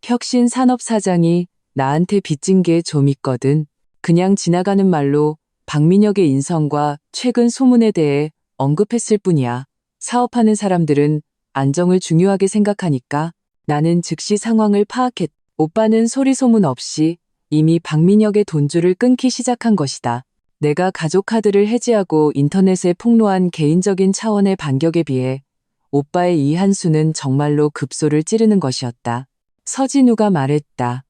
혁신산업 사장이 나한테 빚진 게 좀 있거든. 그냥 지나가는 말로 박민혁의 인성과 최근 소문에 대해 언급했을 뿐이야. 사업하는 사람들은 안정을 중요하게 생각하니까. 나는 즉시 상황을 파악했. 오빠는 소리소문 없이 이미 박민혁의 돈줄을 끊기 시작한 것이다. 내가 가족 카드를 해지하고 인터넷에 폭로한 개인적인 차원의 반격에 비해 오빠의 이 한수는 정말로 급소를 찌르는 것이었다. 서진우가 말했다.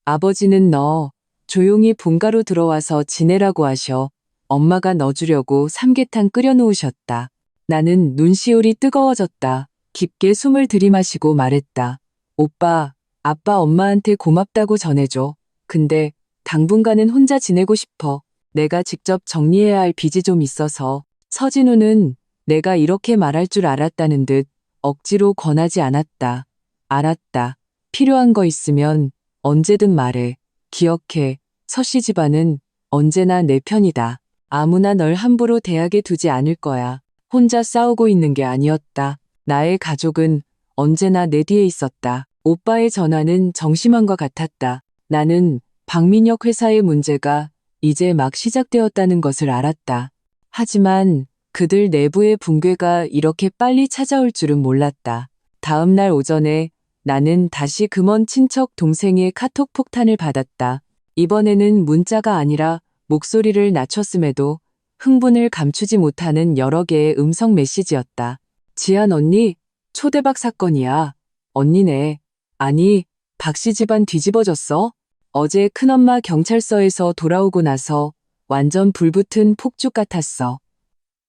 아버지는 너 조용히 본가로 들어와서 지내라고 하셔. 엄마가 너 주려고 삼계탕 끓여 놓으셨다. 나는 눈시울이 뜨거워졌다. 깊게 숨을 들이마시고 말했다. 오빠, 아빠 엄마한테 고맙다고 전해줘. 근데 당분간은 혼자 지내고 싶어. 내가 직접 정리해야 할 빚이 좀 있어서. 서진우는 내가 이렇게 말할 줄 알았다는 듯 억지로 권하지 않았다. 알았다. 필요한 거 있으면 언제든 말해. 기억해. 서씨 집안은 언제나 내 편이다. 아무나 널 함부로 대하게 두지 않을 거야. 혼자 싸우고 있는 게 아니었다. 나의 가족은 언제나 내 뒤에 있었다. 오빠의 전화는 정심환과 같았다. 나는 박민혁 회사의 문제가 이제 막 시작되었다는 것을 알았다. 하지만 그들 내부의 붕괴가 이렇게 빨리 찾아올 줄은 몰랐다. 다음 날 오전에 나는 다시 그 먼 친척 동생의 카톡 폭탄을 받았다. 이번에는 문자가 아니라 목소리를 낮췄음에도 흥분을 감추지 못하는 여러 개의 음성 메시지였다. 지한 언니, 초대박 사건이야. 언니네. 아니, 박씨 집안 뒤집어졌어? 어제 큰엄마 경찰서에서 돌아오고 나서 완전 불붙은 폭죽 같았어.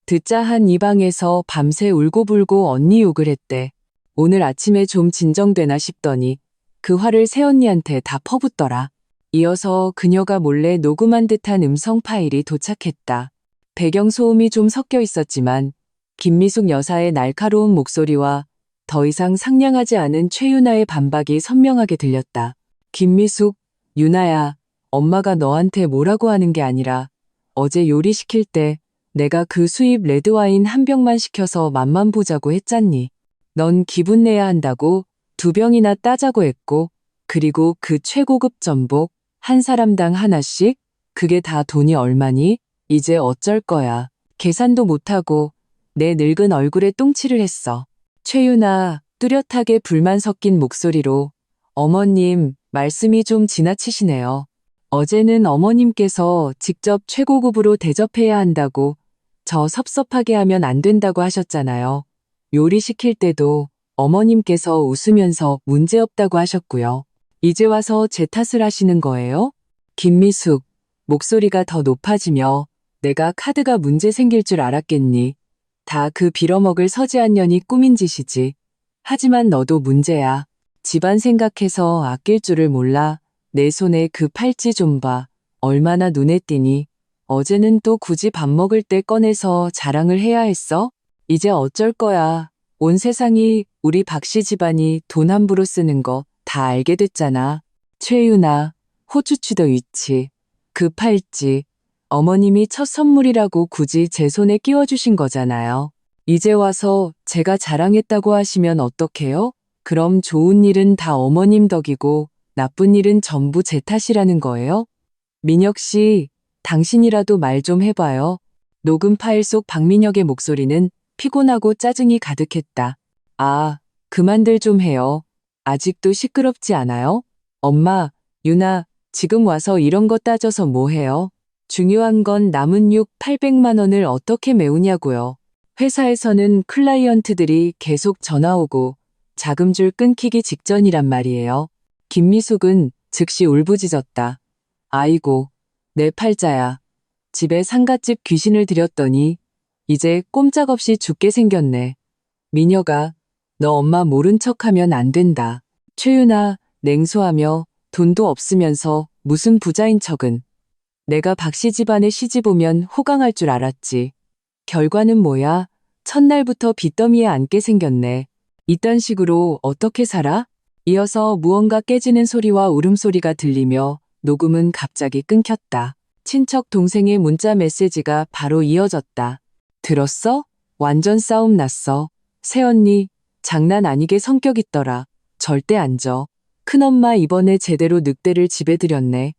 듣자 한 이 방에서 밤새 울고불고 언니 욕을 했대. 오늘 아침에 좀 진정되나 싶더니 그 화를 새언니한테 다 퍼붓더라. 이어서 그녀가 몰래 녹음한 듯한 음성 파일이 도착했다. 배경소음이 좀 섞여 있었지만 김미숙 여사의 날카로운 목소리와 더 이상 상냥하지 않은 최유나의 반박이 선명하게 들렸다. 김미숙, 유나야, 엄마가 너한테 뭐라고 하는 게 아니라 어제 요리 시킬 때 내가 그 수입 레드와인 한 병만 시켜서 맛만 보자고 했잖니. 넌 기분 내야 한다고 2병이나 따자고 했고, 그리고 그 최고급 전복 한 사람당 하나씩? 그게 다 돈이 얼마니? 이제 어쩔 거야. 계산도 못하고 내 늙은 얼굴에 똥칠을 했어. 최유나 뚜렷하게 불만 섞인 목소리로 어머님, 말씀이 좀 지나치시네요. 어제는 어머님께서 직접 최고급으로 대접해야 한다고 저 섭섭하게 하면 안 된다고 하셨잖아요. 요리 시킬 때도 어머님께서 웃으면서 문제없다고 하셨고요. 이제 와서 제 탓을 하시는 거예요? 김미숙, 목소리가 더 높아지며 내가 카드가 문제 생길 줄 알았겠니? 다 그 빌어먹을 서지한 년이 꾸민 짓이지. 하지만 너도 문제야. 집안 생각해서 아낄 줄을 몰라. 내 손에 그 팔찌 좀 봐. 얼마나 눈에 띄니. 어제는 또 굳이 밥 먹을 때 꺼내서 자랑을 해야 했어? 이제 어쩔 거야. 온 세상이 우리 박씨 집안이 돈 함부로 쓰는 거 다 알게 됐잖아. 최유나, 호주취도 위치. 그 팔찌. 어머님이 첫 선물이라고 굳이 제 손에 끼워주신 거잖아요. 이제 와서 제가 자랑했다고 하시면 어떡해요? 그럼 좋은 일은 다 어머님 덕이고 나쁜 일은 전부 제 탓이라는 거예요? 민혁 씨, 당신이라도 말 좀 해봐요. 녹음 파일 속 박민혁의 목소리는 피곤하고 짜증이 가득했다. 아, 그만들 좀 해요. 아직도 시끄럽지 않아요? 엄마, 유나, 지금 와서 이런 거 따져서 뭐 해요? 중요한 건 남은 800만 원을 어떻게 메우냐고요. 회사에서는 클라이언트들이 계속 전화 오고 자금줄 끊기기 직전이란 말이에요. 김미숙은 즉시 울부짖었다. 아이고, 내 팔자야. 집에 상갓집 귀신을 들였더니 이제 꼼짝없이 죽게 생겼네. 미녀가 너 엄마 모른 척하면 안 된다. 최유나 냉소하며 돈도 없으면서 무슨 부자인 척은. 내가 박씨 집안에 시집 오면 호강할 줄 알았지. 결과는 뭐야? 첫날부터 빚더미에 앉게 생겼네. 이딴 식으로 어떻게 살아? 이어서 무언가 깨지는 소리와 울음소리가 들리며 녹음은 갑자기 끊겼다. 친척 동생의 문자 메시지가 바로 이어졌다. 들었어? 완전 싸움 났어. 새언니, 장난 아니게 성격 있더라. 절대 안 져. 큰엄마 이번에 제대로 늑대를 집에 들였네.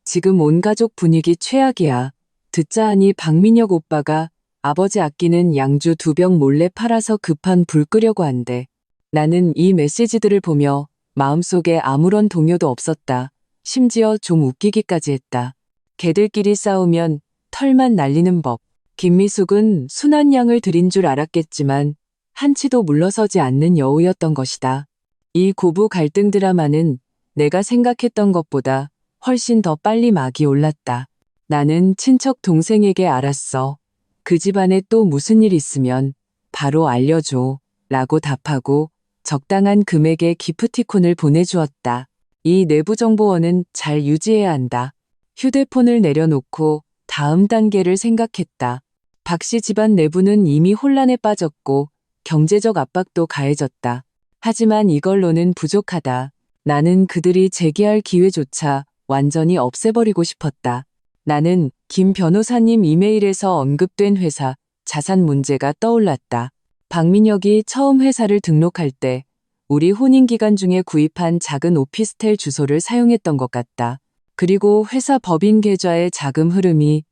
지금 온 가족 분위기 최악이야. 듣자 하니 박민혁 오빠가 아버지 아끼는 양주 2병 몰래 팔아서 급한 불 끄려고 한대. 나는 이 메시지들을 보며 마음속에 아무런 동요도 없었다. 심지어 좀 웃기기까지 했다. 개들끼리 싸우면 털만 날리는 법. 김미숙은 순한 양을 들인 줄 알았겠지만 한치도 물러서지 않는 여우였던 것이다. 이 고부 갈등 드라마는 내가 생각했던 것보다 훨씬 더 빨리 막이 올랐다. 나는 친척 동생에게 알았어. 그 집안에 또 무슨 일 있으면 바로 알려줘. 라고 답하고 적당한 금액의 기프티콘을 보내주었다. 이 내부정보원은 잘 유지해야 한다. 휴대폰을 내려놓고 다음 단계를 생각했다. 박씨 집안 내부는 이미 혼란에 빠졌고 경제적 압박도 가해졌다. 하지만 이걸로는 부족하다. 나는 그들이 재기할 기회조차 완전히 없애버리고 싶었다. 나는 김 변호사님 이메일에서 언급된 회사 자산 문제가 떠올랐다. 박민혁이 처음 회사를 등록할 때 우리 혼인 기간 중에 구입한 작은 오피스텔 주소를 사용했던 것 같다. 그리고 회사 법인 계좌의 자금 흐름이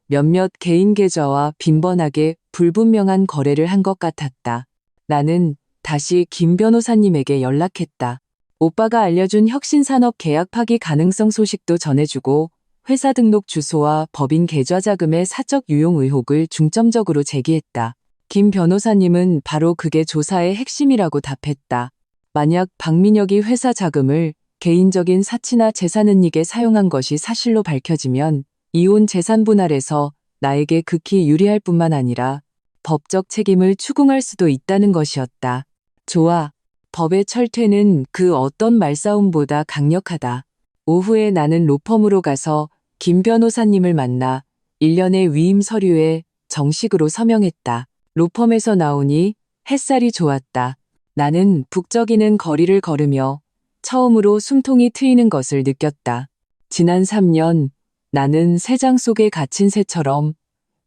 몇몇 개인 계좌와 빈번하게 불분명한 거래를 한 것 같았다. 나는 다시 김 변호사님에게 연락했다. 오빠가 알려준 혁신산업 계약 파기 가능성 소식도 전해주고 회사 등록 주소와 법인 계좌 자금의 사적 유용 의혹을 중점적으로 제기했다. 김 변호사님은 바로 그게 조사의 핵심이라고 답했다. 만약 박민혁이 회사 자금을 개인적인 사치나 재산은닉에 사용한 것이 사실로 밝혀지면 이혼 재산 분할에서 나에게 극히 유리할 뿐만 아니라 법적 책임을 추궁할 수도 있다는 것이었다. 좋아. 법의 철퇴는 그 어떤 말싸움보다 강력하다. 오후에 나는 로펌으로 가서 김 변호사님을 만나 1년의 위임 서류에 정식으로 서명했다. 로펌에서 나오니 햇살이 좋았다. 나는 북적이는 거리를 걸으며 처음으로 숨통이 트이는 것을 느꼈다. 지난 3년 나는 새장 속에 갇힌 새처럼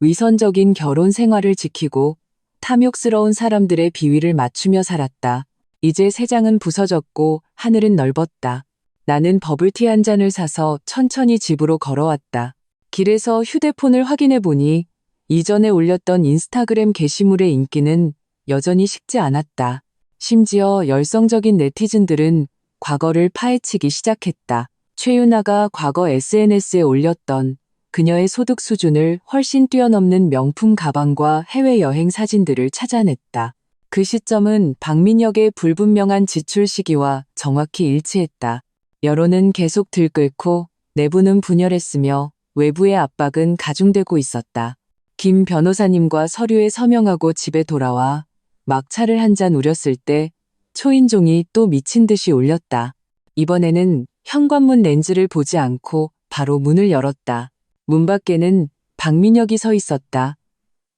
위선적인 결혼 생활을 지키고 탐욕스러운 사람들의 비위를 맞추며 살았다. 이제 새장은 부서졌고 하늘은 넓었다. 나는 버블티 한 잔을 사서 천천히 집으로 걸어왔다. 길에서 휴대폰을 확인해 보니 이전에 올렸던 인스타그램 게시물의 인기는 여전히 식지 않았다. 심지어 열성적인 네티즌들은 과거를 파헤치기 시작했다. 최윤아가 과거 SNS에 올렸던 그녀의 소득 수준을 훨씬 뛰어넘는 명품 가방과 해외여행 사진들을 찾아냈다. 그 시점은 박민혁의 불분명한 지출 시기와 정확히 일치했다. 여론은 계속 들끓고 내부는 분열했으며 외부의 압박은 가중되고 있었다. 김 변호사님과 서류에 서명하고 집에 돌아와 막차를 한 잔 우렸을 때 초인종이 또 미친 듯이 울렸다. 이번에는 현관문 렌즈를 보지 않고 바로 문을 열었다. 문 밖에는 박민혁이 서 있었다.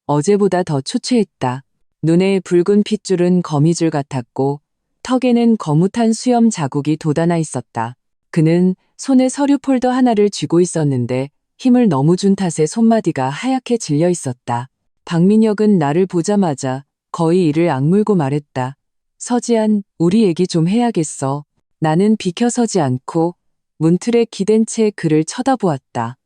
어제보다 더 초췌했다. 눈에 붉은 핏줄은 거미줄 같았고 턱에는 거뭇한 수염 자국이 돋아나 있었다. 그는 손에 서류 폴더 하나를 쥐고 있었는데 힘을 너무 준 탓에 손마디가 하얗게 질려 있었다. 박민혁은 나를 보자마자 거의 이를 악물고 말했다. 서지안, 우리 얘기 좀 해야겠어. 나는 비켜서지 않고 문틀에 기댄 채 그를 쳐다보았다.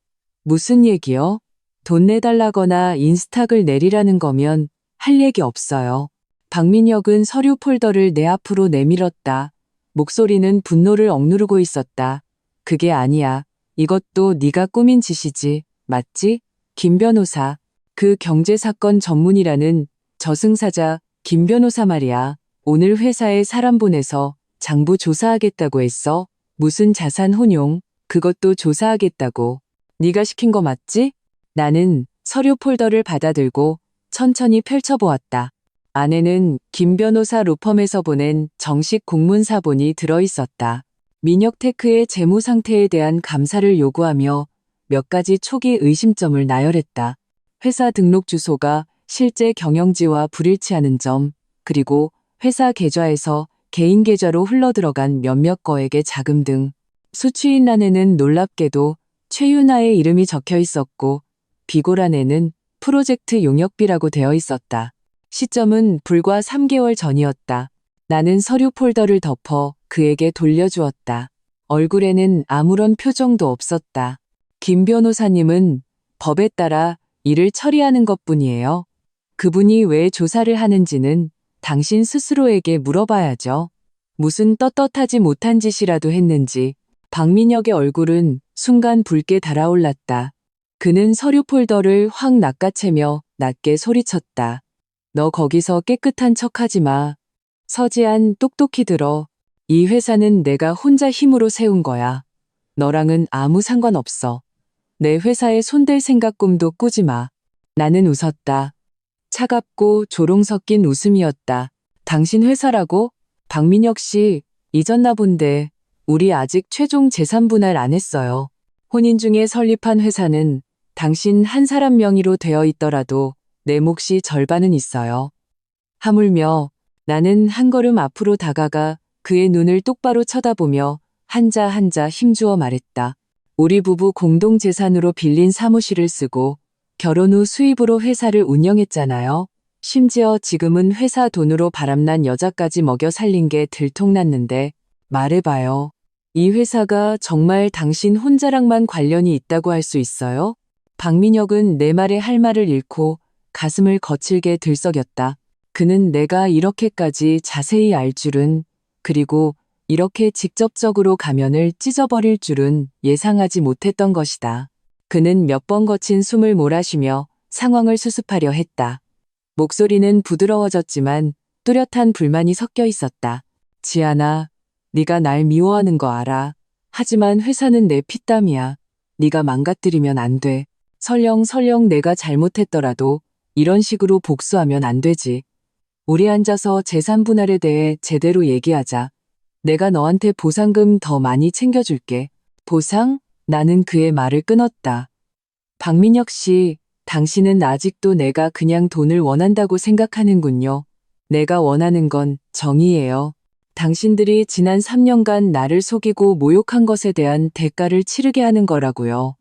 무슨 얘기요? 돈 내달라거나 인스탁을 내리라는 거면 할 얘기 없어요. 박민혁은 서류 폴더를 내 앞으로 내밀었다. 목소리는 분노를 억누르고 있었다. 그게 아니야. 이것도 네가 꾸민 짓이지. 맞지? 김 변호사. 그 경제사건 전문이라는 저승사자 김 변호사 말이야. 오늘 회사에 사람 보내서 장부 조사하겠다고 했어. 무슨 자산 혼용, 그것도 조사하겠다고. 네가 시킨 거 맞지? 나는 서류 폴더를 받아들고 천천히 펼쳐보았다. 안에는 김 변호사 로펌에서 보낸 정식 공문사본이 들어있었다. 민혁테크의 재무 상태에 대한 감사를 요구하며 몇 가지 초기 의심점을 나열했다. 회사 등록 주소가 실제 경영지와 불일치하는 점, 그리고 회사 계좌에서 개인 계좌로 흘러들어간 몇몇 거액의 자금 등. 수취인란에는 놀랍게도 최윤아의 이름이 적혀 있었고 비고란에는 프로젝트 용역비라고 되어 있었다. 시점은 불과 3개월 전이었다. 나는 서류 폴더를 덮어 그에게 돌려주었다. 얼굴에는 아무런 표정도 없었다. 김 변호사님은 법에 따라 일을 처리하는 것뿐이에요. 그분이 왜 조사를 하는지는 당신 스스로에게 물어봐야죠. 무슨 떳떳하지 못한 짓이라도 했는지. 박민혁의 얼굴은 순간 붉게 달아올랐다. 그는 서류 폴더를 확 낚아채며 낮게 소리쳤다. 너 거기서 깨끗한 척하지 마. 서지안, 똑똑히 들어. 이 회사는 내가 혼자 힘으로 세운 거야. 너랑은 아무 상관없어. 내 회사에 손댈 생각 꿈도 꾸지 마. 나는 웃었다. 차갑고 조롱 섞인 웃음이었다. 당신 회사라고? 박민혁 씨, 잊었나 본데 우리 아직 최종 재산 분할 안 했어요. 혼인 중에 설립한 회사는 당신 한 사람 명의로 되어 있더라도 내 몫이 절반은 있어요. 하물며 나는 한 걸음 앞으로 다가가 그의 눈을 똑바로 쳐다보며 한자 한자 힘주어 말했다. 우리 부부 공동재산으로 빌린 사무실을 쓰고 결혼 후 수입으로 회사를 운영했잖아요. 심지어 지금은 회사 돈으로 바람난 여자까지 먹여 살린 게 들통났는데 말해봐요. 이 회사가 정말 당신 혼자랑만 관련이 있다고 할 수 있어요? 박민혁은 내 말에 할 말을 잃고 가슴을 거칠게 들썩였다. 그는 내가 이렇게까지 자세히 알 줄은, 그리고 이렇게 직접적으로 가면을 찢어버릴 줄은 예상하지 못했던 것이다. 그는 몇 번 거친 숨을 몰아쉬며 상황을 수습하려 했다. 목소리는 부드러워졌지만 뚜렷한 불만이 섞여 있었다. 지아나, 네가 날 미워하는 거 알아. 하지만 회사는 내 피땀이야. 네가 망가뜨리면 안 돼. 설령 내가 잘못했더라도 이런 식으로 복수하면 안 되지. 우리 앉아서 재산 분할에 대해 제대로 얘기하자. 내가 너한테 보상금 더 많이 챙겨줄게. 보상? 나는 그의 말을 끊었다. 박민혁 씨, 당신은 아직도 내가 그냥 돈을 원한다고 생각하는군요. 내가 원하는 건 정의예요. 당신들이 지난 3년간 나를 속이고 모욕한 것에 대한 대가를 치르게 하는 거라고요.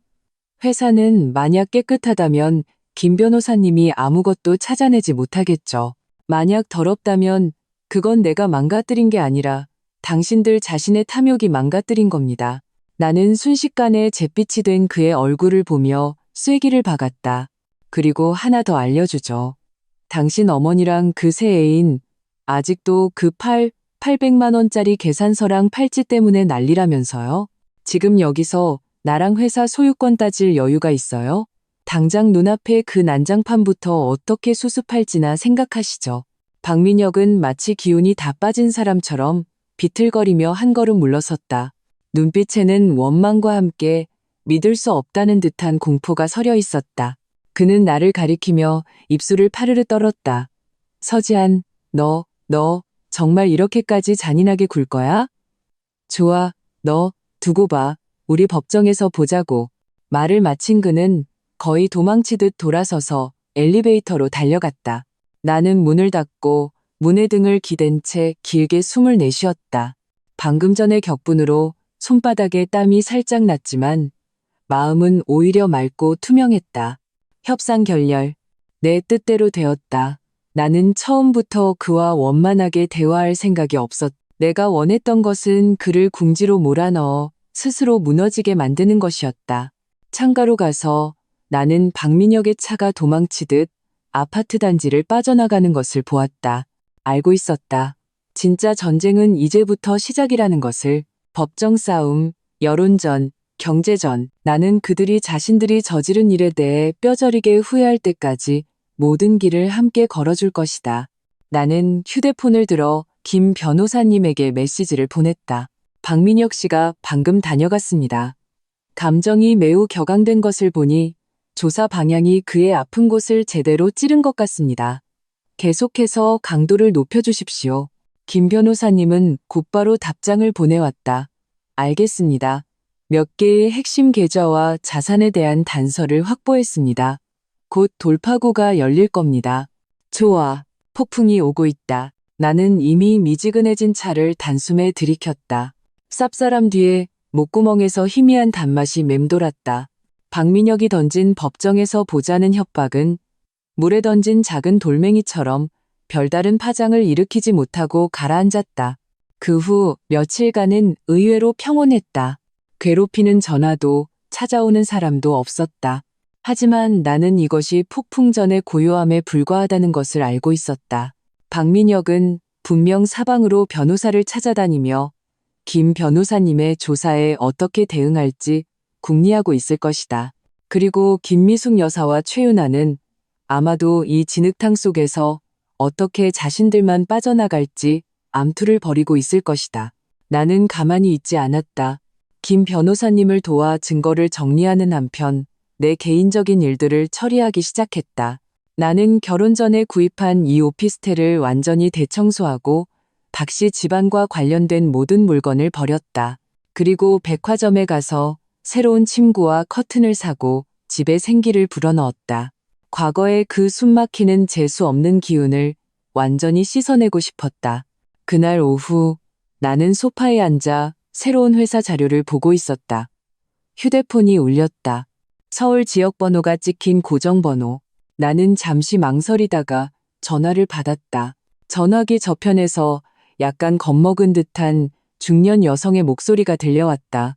회사는 만약 깨끗하다면 김 변호사님이 아무것도 찾아내지 못하겠죠. 만약 더럽다면 그건 내가 망가뜨린 게 아니라 당신들 자신의 탐욕이 망가뜨린 겁니다. 나는 순식간에 잿빛이 된 그의 얼굴을 보며 쐐기를 박았다. 그리고 하나 더 알려주죠. 당신 어머니랑 그 새 애인 아직도 그 800만 원짜리 계산서랑 팔찌 때문에 난리라면서요? 지금 여기서 나랑 회사 소유권 따질 여유가 있어요? 당장 눈앞에 그 난장판부터 어떻게 수습할지나 생각하시죠. 박민혁은 마치 기운이 다 빠진 사람처럼 비틀거리며 한 걸음 물러섰다. 눈빛에는 원망과 함께 믿을 수 없다는 듯한 공포가 서려 있었다. 그는 나를 가리키며 입술을 파르르 떨었다. 서지한, 너 정말 이렇게까지 잔인하게 굴 거야? 좋아, 너 두고 봐. 우리 법정에서 보자고. 말을 마친 그는 거의 도망치듯 돌아서서 엘리베이터로 달려갔다. 나는 문을 닫고 문의 등을 기댄 채 길게 숨을 내쉬었다. 방금 전의 격분으로 손바닥에 땀이 살짝 났지만 마음은 오히려 맑고 투명했다. 협상 결렬. 내 뜻대로 되었다. 나는 처음부터 그와 원만하게 대화할 생각이 없었다. 내가 원했던 것은 그를 궁지로 몰아넣어 스스로 무너지게 만드는 것이었다. 창가로 가서 나는 박민혁의 차가 도망치듯 아파트 단지를 빠져나가는 것을 보았다. 알고 있었다. 진짜 전쟁은 이제부터 시작이라는 것을. 법정 싸움, 여론전, 경제전. 나는 그들이 자신들이 저지른 일에 대해 뼈저리게 후회할 때까지 모든 길을 함께 걸어줄 것이다. 나는 휴대폰을 들어 김 변호사님에게 메시지를 보냈다. 박민혁 씨가 방금 다녀갔습니다. 감정이 매우 격앙된 것을 보니 조사 방향이 그의 아픈 곳을 제대로 찌른 것 같습니다. 계속해서 강도를 높여주십시오. 김 변호사님은 곧바로 답장을 보내왔다. 알겠습니다. 몇 개의 핵심 계좌와 자산에 대한 단서를 확보했습니다. 곧 돌파구가 열릴 겁니다. 좋아. 폭풍이 오고 있다. 나는 이미 미지근해진 차를 단숨에 들이켰다. 쌉싸람 뒤에 목구멍에서 희미한 단맛이 맴돌았다. 박민혁이 던진 법정에서 보자는 협박은 물에 던진 작은 돌멩이처럼 별다른 파장을 일으키지 못하고 가라앉았다. 그 후 며칠간은 의외로 평온했다. 괴롭히는 전화도 찾아오는 사람도 없었다. 하지만 나는 이것이 폭풍 전의 고요함에 불과하다는 것을 알고 있었다. 박민혁은 분명 사방으로 변호사를 찾아다니며 김 변호사님의 조사에 어떻게 대응할지 궁리하고 있을 것이다. 그리고 김미숙 여사와 최윤아는 아마도 이 진흙탕 속에서 어떻게 자신들만 빠져나갈지 암투를 벌이고 있을 것이다. 나는 가만히 있지 않았다. 김 변호사님을 도와 증거를 정리하는 한편 내 개인적인 일들을 처리하기 시작했다. 나는 결혼 전에 구입한 이 오피스텔을 완전히 대청소하고 박 씨 집안과 관련된 모든 물건을 버렸다. 그리고 백화점에 가서 새로운 침구와 커튼을 사고 집에 생기를 불어넣었다. 과거의 그 숨막히는 재수 없는 기운을 완전히 씻어내고 싶었다. 그날 오후 나는 소파에 앉아 새로운 회사 자료를 보고 있었다. 휴대폰이 울렸다. 서울 지역번호가 찍힌 고정번호. 나는 잠시 망설이다가 전화를 받았다. 전화기 저편에서 약간 겁먹은 듯한 중년 여성의 목소리가 들려왔다.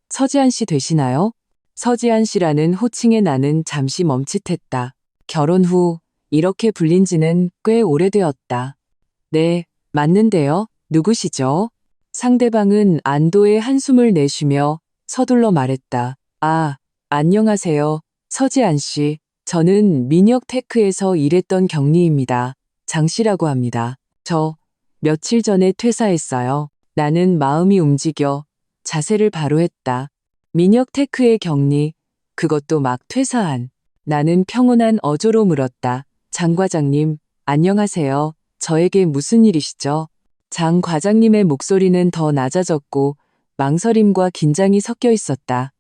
서지한 씨 되시나요? 서지한 씨라는 호칭에 나는 잠시 멈칫했다. 결혼 후 이렇게 불린 지는 꽤 오래되었다. 네, 맞는데요. 누구시죠? 상대방은 안도의 한숨을 내쉬며 서둘러 말했다. 아, 안녕하세요. 서지한 씨. 저는 민혁테크에서 일했던 경리입니다. 장 씨라고 합니다. 저 며칠 전에 퇴사했어요. 나는 마음이 움직여 자세를 바로 했다. 민혁테크의 경리, 그것도 막 퇴사한. 나는 평온한 어조로 물었다. 장 과장님, 안녕하세요. 저에게 무슨 일이시죠? 장 과장님의 목소리는 더 낮아졌고 망설임과 긴장이 섞여 있었다.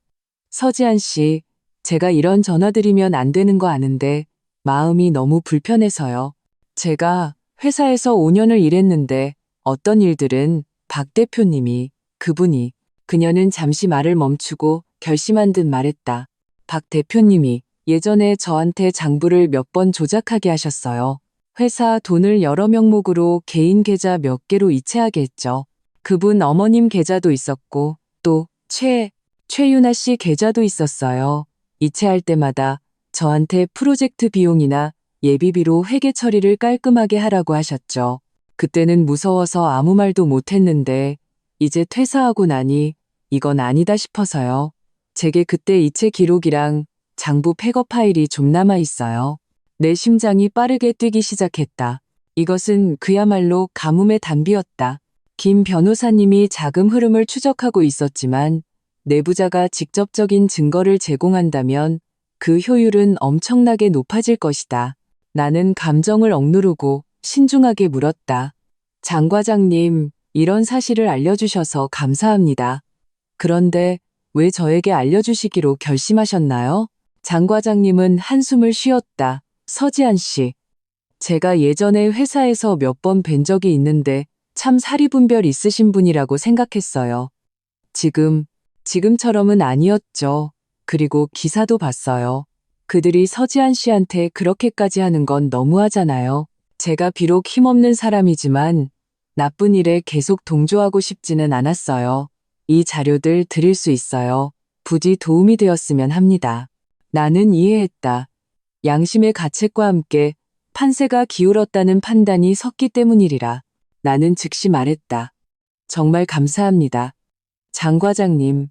서지한 씨, 제가 이런 전화 드리면 안 되는 거 아는데 마음이 너무 불편해서요. 제가 회사에서 5년을 일했는데 어떤 일들은 박 대표님이, 그녀는 잠시 말을 멈추고 결심한 듯 말했다. 박 대표님이 예전에 저한테 장부를 몇 번 조작하게 하셨어요. 회사 돈을 여러 명목으로 개인 계좌 몇 개로 이체하게 했죠. 그분 어머님 계좌도 있었고 또 최유나 씨 계좌도 있었어요. 이체할 때마다 저한테 프로젝트 비용이나 예비비로 회계 처리를 깔끔하게 하라고 하셨죠. 그때는 무서워서 아무 말도 못했는데 이제 퇴사하고 나니 이건 아니다 싶어서요. 제게 그때 이체 기록이랑 장부 팩업 파일이 좀 남아 있어요. 내 심장이 빠르게 뛰기 시작했다. 이것은 그야말로 가뭄의 단비였다. 김 변호사님이 자금 흐름을 추적하고 있었지만 내부자가 직접적인 증거를 제공한다면 그 효율은 엄청나게 높아질 것이다. 나는 감정을 억누르고 신중하게 물었다. 장 과장님, 이런 사실을 알려주셔서 감사합니다. 그런데 왜 저에게 알려주시기로 결심하셨나요? 장 과장님은 한숨을 쉬었다. 서지한 씨. 제가 예전에 회사에서 몇 번 뵌 적이 있는데 참 사리분별 있으신 분이라고 생각했어요. 지금처럼은 아니었죠. 그리고 기사도 봤어요. 그들이 서지한 씨한테 그렇게까지 하는 건 너무하잖아요. 제가 비록 힘없는 사람이지만 나쁜 일에 계속 동조하고 싶지는 않았어요. 이 자료들 드릴 수 있어요. 부디 도움이 되었으면 합니다. 나는 이해했다. 양심의 가책과 함께 판세가 기울었다는 판단이 섰기 때문이리라. 나는 즉시 말했다. 정말 감사합니다. 장 과장님,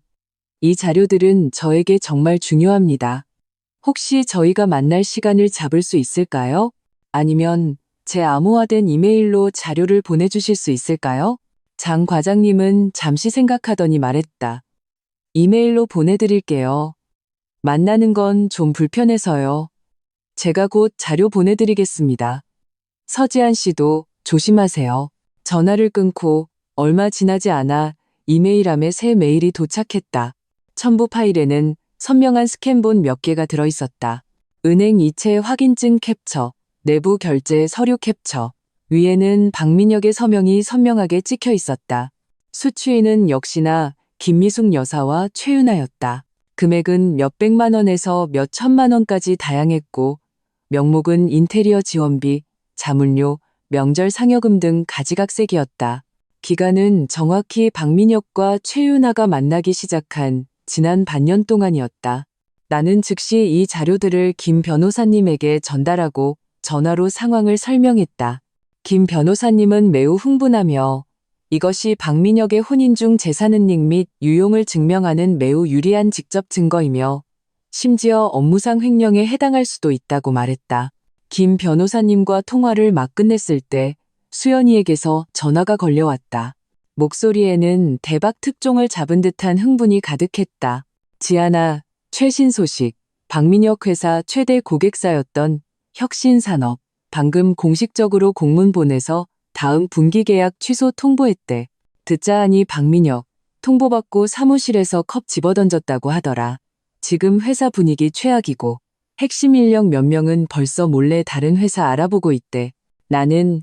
이 자료들은 저에게 정말 중요합니다. 혹시 저희가 만날 시간을 잡을 수 있을까요? 아니면 제 암호화된 이메일로 자료를 보내주실 수 있을까요? 장 과장님은 잠시 생각하더니 말했다. 이메일로 보내드릴게요. 만나는 건 좀 불편해서요. 제가 곧 자료 보내드리겠습니다. 서지한 씨도 조심하세요. 전화를 끊고 얼마 지나지 않아 이메일함에 새 메일이 도착했다. 첨부 파일에는 선명한 스캔본 몇 개가 들어있었다. 은행 이체 확인증 캡처, 내부 결제 서류 캡처, 위에는 박민혁의 서명이 선명하게 찍혀 있었다. 수취인은 역시나 김미숙 여사와 최윤아였다. 금액은 몇백만 원에서 몇천만 원까지 다양했고 명목은 인테리어 지원비, 자문료, 명절 상여금 등 가지각색이었다. 기간은 정확히 박민혁과 최윤아가 만나기 시작한 지난 반년 동안이었다. 나는 즉시 이 자료들을 김 변호사님에게 전달하고 전화로 상황을 설명했다. 김 변호사님은 매우 흥분하며 이것이 박민혁의 혼인 중 재산은닉 및 유용을 증명하는 매우 유리한 직접 증거이며 심지어 업무상 횡령에 해당할 수도 있다고 말했다. 김 변호사님과 통화를 막 끝냈을 때 수연이에게서 전화가 걸려왔다. 목소리에는 대박 특종을 잡은 듯한 흥분이 가득했다. 지아나, 최신 소식. 박민혁 회사 최대 고객사였던 혁신산업. 방금 공식적으로 공문 보내서 다음 분기 계약 취소 통보했대. 듣자 하니 박민혁, 통보받고 사무실에서 컵 집어던졌다고 하더라. 지금 회사 분위기 최악이고 핵심 인력 몇 명은 벌써 몰래 다른 회사 알아보고 있대. 나는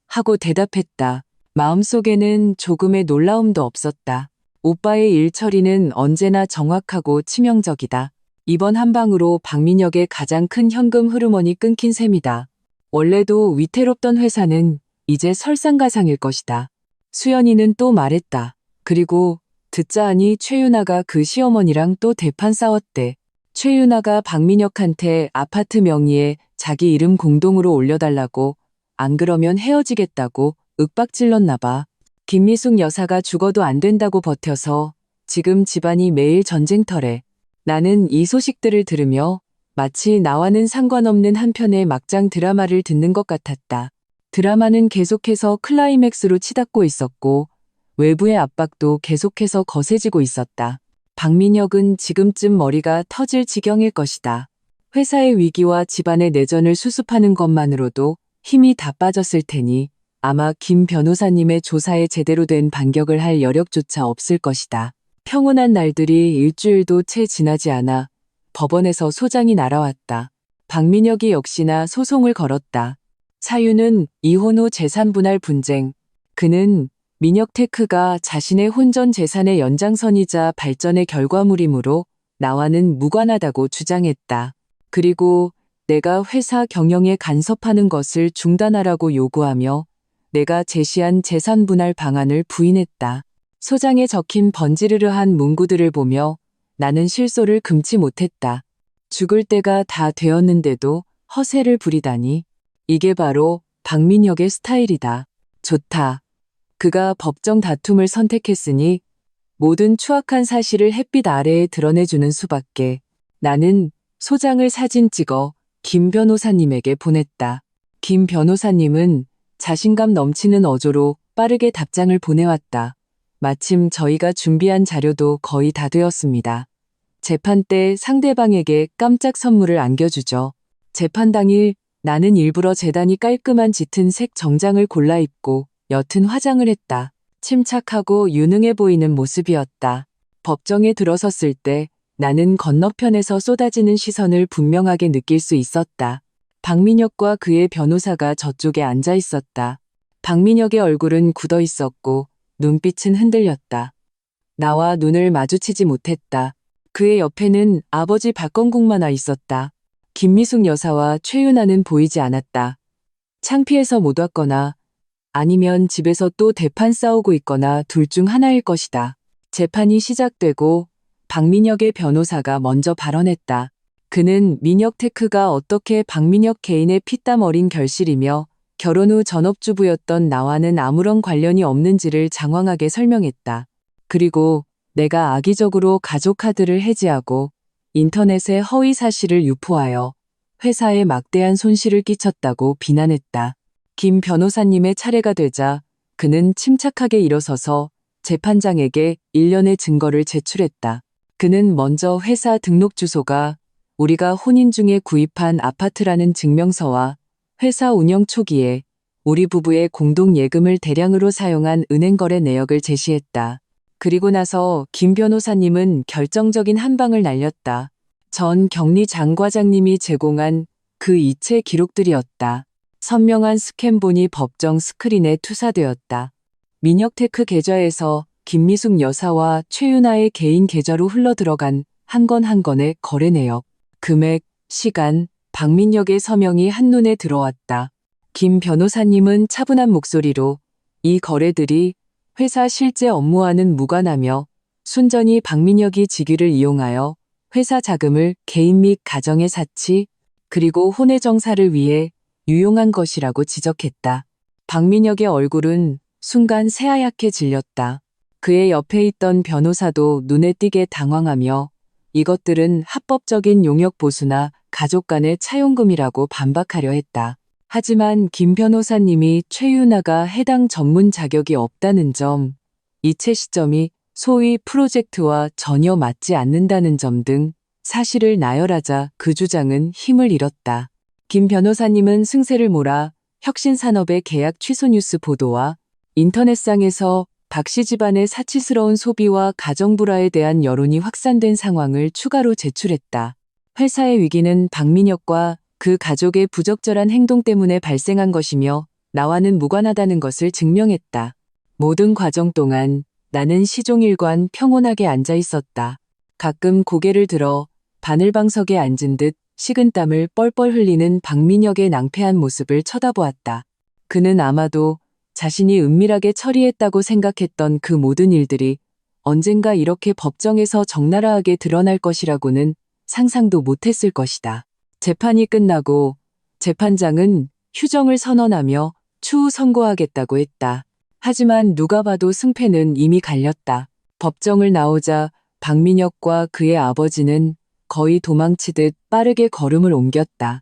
하고 대답했다. 마음속에는 조금의 놀라움도 없었다. 오빠의 일 처리는 언제나 정확하고 치명적이다. 이번 한 방으로 박민혁의 가장 큰 현금 흐름원이 끊긴 셈이다. 원래도 위태롭던 회사는 이제 설상가상일 것이다. 수연이는 또 말했다. 그리고 듣자 하니 최윤아가 그 시어머니랑 또 대판 싸웠대. 최윤아가 박민혁한테 아파트 명의에 자기 이름 공동으로 올려달라고, 안 그러면 헤어지겠다고 윽박질렀나 봐. 김미숙 여사가 죽어도 안 된다고 버텨서 지금 집안이 매일 전쟁터래. 나는 이 소식들을 들으며 마치 나와는 상관없는 한편의 막장 드라마를 듣는 것 같았다. 드라마는 계속해서 클라이맥스로 치닫고 있었고 외부의 압박도 계속해서 거세지고 있었다. 박민혁은 지금쯤 머리가 터질 지경일 것이다. 회사의 위기와 집안의 내전을 수습하는 것만으로도 힘이 다 빠졌을 테니 아마 김 변호사님의 조사에 제대로 된 반격을 할 여력조차 없을 것이다. 평온한 날들이 일주일도 채 지나지 않아 법원에서 소장이 날아왔다. 박민혁이 역시나 소송을 걸었다. 사유는 이혼 후 재산 분할 분쟁. 그는 민혁테크가 자신의 혼전 재산의 연장선이자 발전의 결과물이므로 나와는 무관하다고 주장했다. 그리고 내가 회사 경영에 간섭하는 것을 중단하라고 요구하며 내가 제시한 재산 분할 방안을 부인했다. 소장에 적힌 번지르르한 문구들을 보며 나는 실소를 금치 못했다. 죽을 때가 다 되었는데도 허세를 부리다니. 이게 바로 박민혁의 스타일이다. 좋다. 그가 법정 다툼을 선택했으니 모든 추악한 사실을 햇빛 아래에 드러내주는 수밖에. 나는 소장을 사진 찍어 김 변호사님에게 보냈다. 김 변호사님은 자신감 넘치는 어조로 빠르게 답장을 보내왔다. 마침 저희가 준비한 자료도 거의 다 되었습니다. 재판 때 상대방에게 깜짝 선물을 안겨주죠. 재판 당일 나는 일부러 재단이 깔끔한 짙은 색 정장을 골라 입고 옅은 화장을 했다. 침착하고 유능해 보이는 모습이었다. 법정에 들어섰을 때 나는 건너편에서 쏟아지는 시선을 분명하게 느낄 수 있었다. 박민혁과 그의 변호사가 저쪽에 앉아 있었다. 박민혁의 얼굴은 굳어 있었고 눈빛은 흔들렸다. 나와 눈을 마주치지 못했다. 그의 옆에는 아버지 박건국만 와 있었다. 김미숙 여사와 최윤아는 보이지 않았다. 창피해서 못 왔거나 아니면 집에서 또 대판 싸우고 있거나 둘 중 하나일 것이다. 재판이 시작되고 박민혁의 변호사가 먼저 발언했다. 그는 민혁테크가 어떻게 박민혁 개인의 피땀 어린 결실이며 결혼 후 전업주부였던 나와는 아무런 관련이 없는지를 장황하게 설명했다. 그리고 내가 악의적으로 가족 카드를 해지하고 인터넷에 허위 사실을 유포하여 회사에 막대한 손실을 끼쳤다고 비난했다. 김 변호사님의 차례가 되자 그는 침착하게 일어서서 재판장에게 일련의 증거를 제출했다. 그는 먼저 회사 등록 주소가 우리가 혼인 중에 구입한 아파트라는 증명서와 회사 운영 초기에 우리 부부의 공동 예금을 대량으로 사용한 은행 거래 내역을 제시했다. 그리고 나서 김 변호사님은 결정적인 한 방을 날렸다. 전 격리 장 과장님이 제공한 그 이체 기록들이었다. 선명한 스캔본이 법정 스크린에 투사되었다. 민혁테크 계좌에서 김미숙 여사와 최윤아의 개인 계좌로 흘러들어간 한 건 한 건의 거래 내역, 금액, 시간, 박민혁의 서명이 한눈에 들어왔다. 김 변호사님은 차분한 목소리로 이 거래들이 회사 실제 업무와는 무관하며 순전히 박민혁이 직위를 이용하여 회사 자금을 개인 및 가정의 사치 그리고 혼외 정사를 위해 유용한 것이라고 지적했다. 박민혁의 얼굴은 순간 새하얗게 질렸다. 그의 옆에 있던 변호사도 눈에 띄게 당황하며 이것들은 합법적인 용역 보수나 가족 간의 차용금이라고 반박하려 했다. 하지만 김 변호사님이 최윤아가 해당 전문 자격이 없다는 점, 이체 시점이 소위 프로젝트와 전혀 맞지 않는다는 점 등 사실을 나열하자 그 주장은 힘을 잃었다. 김 변호사님은 승세를 몰아 혁신산업의 계약 취소 뉴스 보도와 인터넷상에서 박씨 집안의 사치스러운 소비와 가정불화에 대한 여론이 확산된 상황을 추가로 제출했다. 회사의 위기는 박민혁과 그 가족의 부적절한 행동 때문에 발생한 것이며 나와는 무관하다는 것을 증명했다. 모든 과정 동안 나는 시종일관 평온하게 앉아 있었다. 가끔 고개를 들어 바늘방석에 앉은 듯 식은땀을 뻘뻘 흘리는 박민혁의 낭패한 모습을 쳐다보았다. 그는 아마도 자신이 은밀하게 처리했다고 생각했던 그 모든 일들이 언젠가 이렇게 법정에서 적나라하게 드러날 것이라고는 상상도 못했을 것이다. 재판이 끝나고 재판장은 휴정을 선언하며 추후 선고하겠다고 했다. 하지만 누가 봐도 승패는 이미 갈렸다. 법정을 나오자 박민혁과 그의 아버지는 거의 도망치듯 빠르게 걸음을 옮겼다.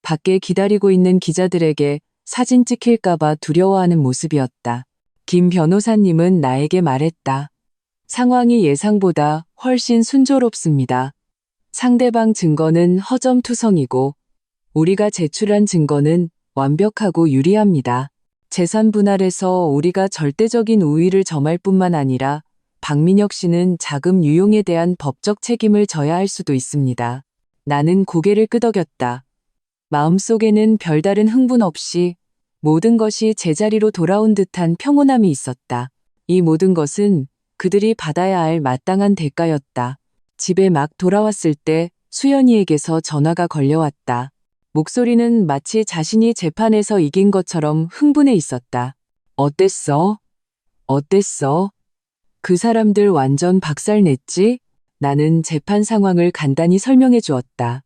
밖에 기다리고 있는 기자들에게 사진 찍힐까봐 두려워하는 모습이었다. 김 변호사님은 나에게 말했다. 상황이 예상보다 훨씬 순조롭습니다. 상대방 증거는 허점투성이고 우리가 제출한 증거는 완벽하고 유리합니다. 재산 분할에서 우리가 절대적인 우위를 점할 뿐만 아니라 박민혁 씨는 자금 유용에 대한 법적 책임을 져야 할 수도 있습니다. 나는 고개를 끄덕였다. 마음속에는 별다른 흥분 없이 모든 것이 제자리로 돌아온 듯한 평온함이 있었다. 이 모든 것은 그들이 받아야 할 마땅한 대가였다. 집에 막 돌아왔을 때 수연이에게서 전화가 걸려왔다. 목소리는 마치 자신이 재판에서 이긴 것처럼 흥분해 있었다. 어땠어? 어땠어? 그 사람들 완전 박살냈지? 나는 재판 상황을 간단히 설명해 주었다.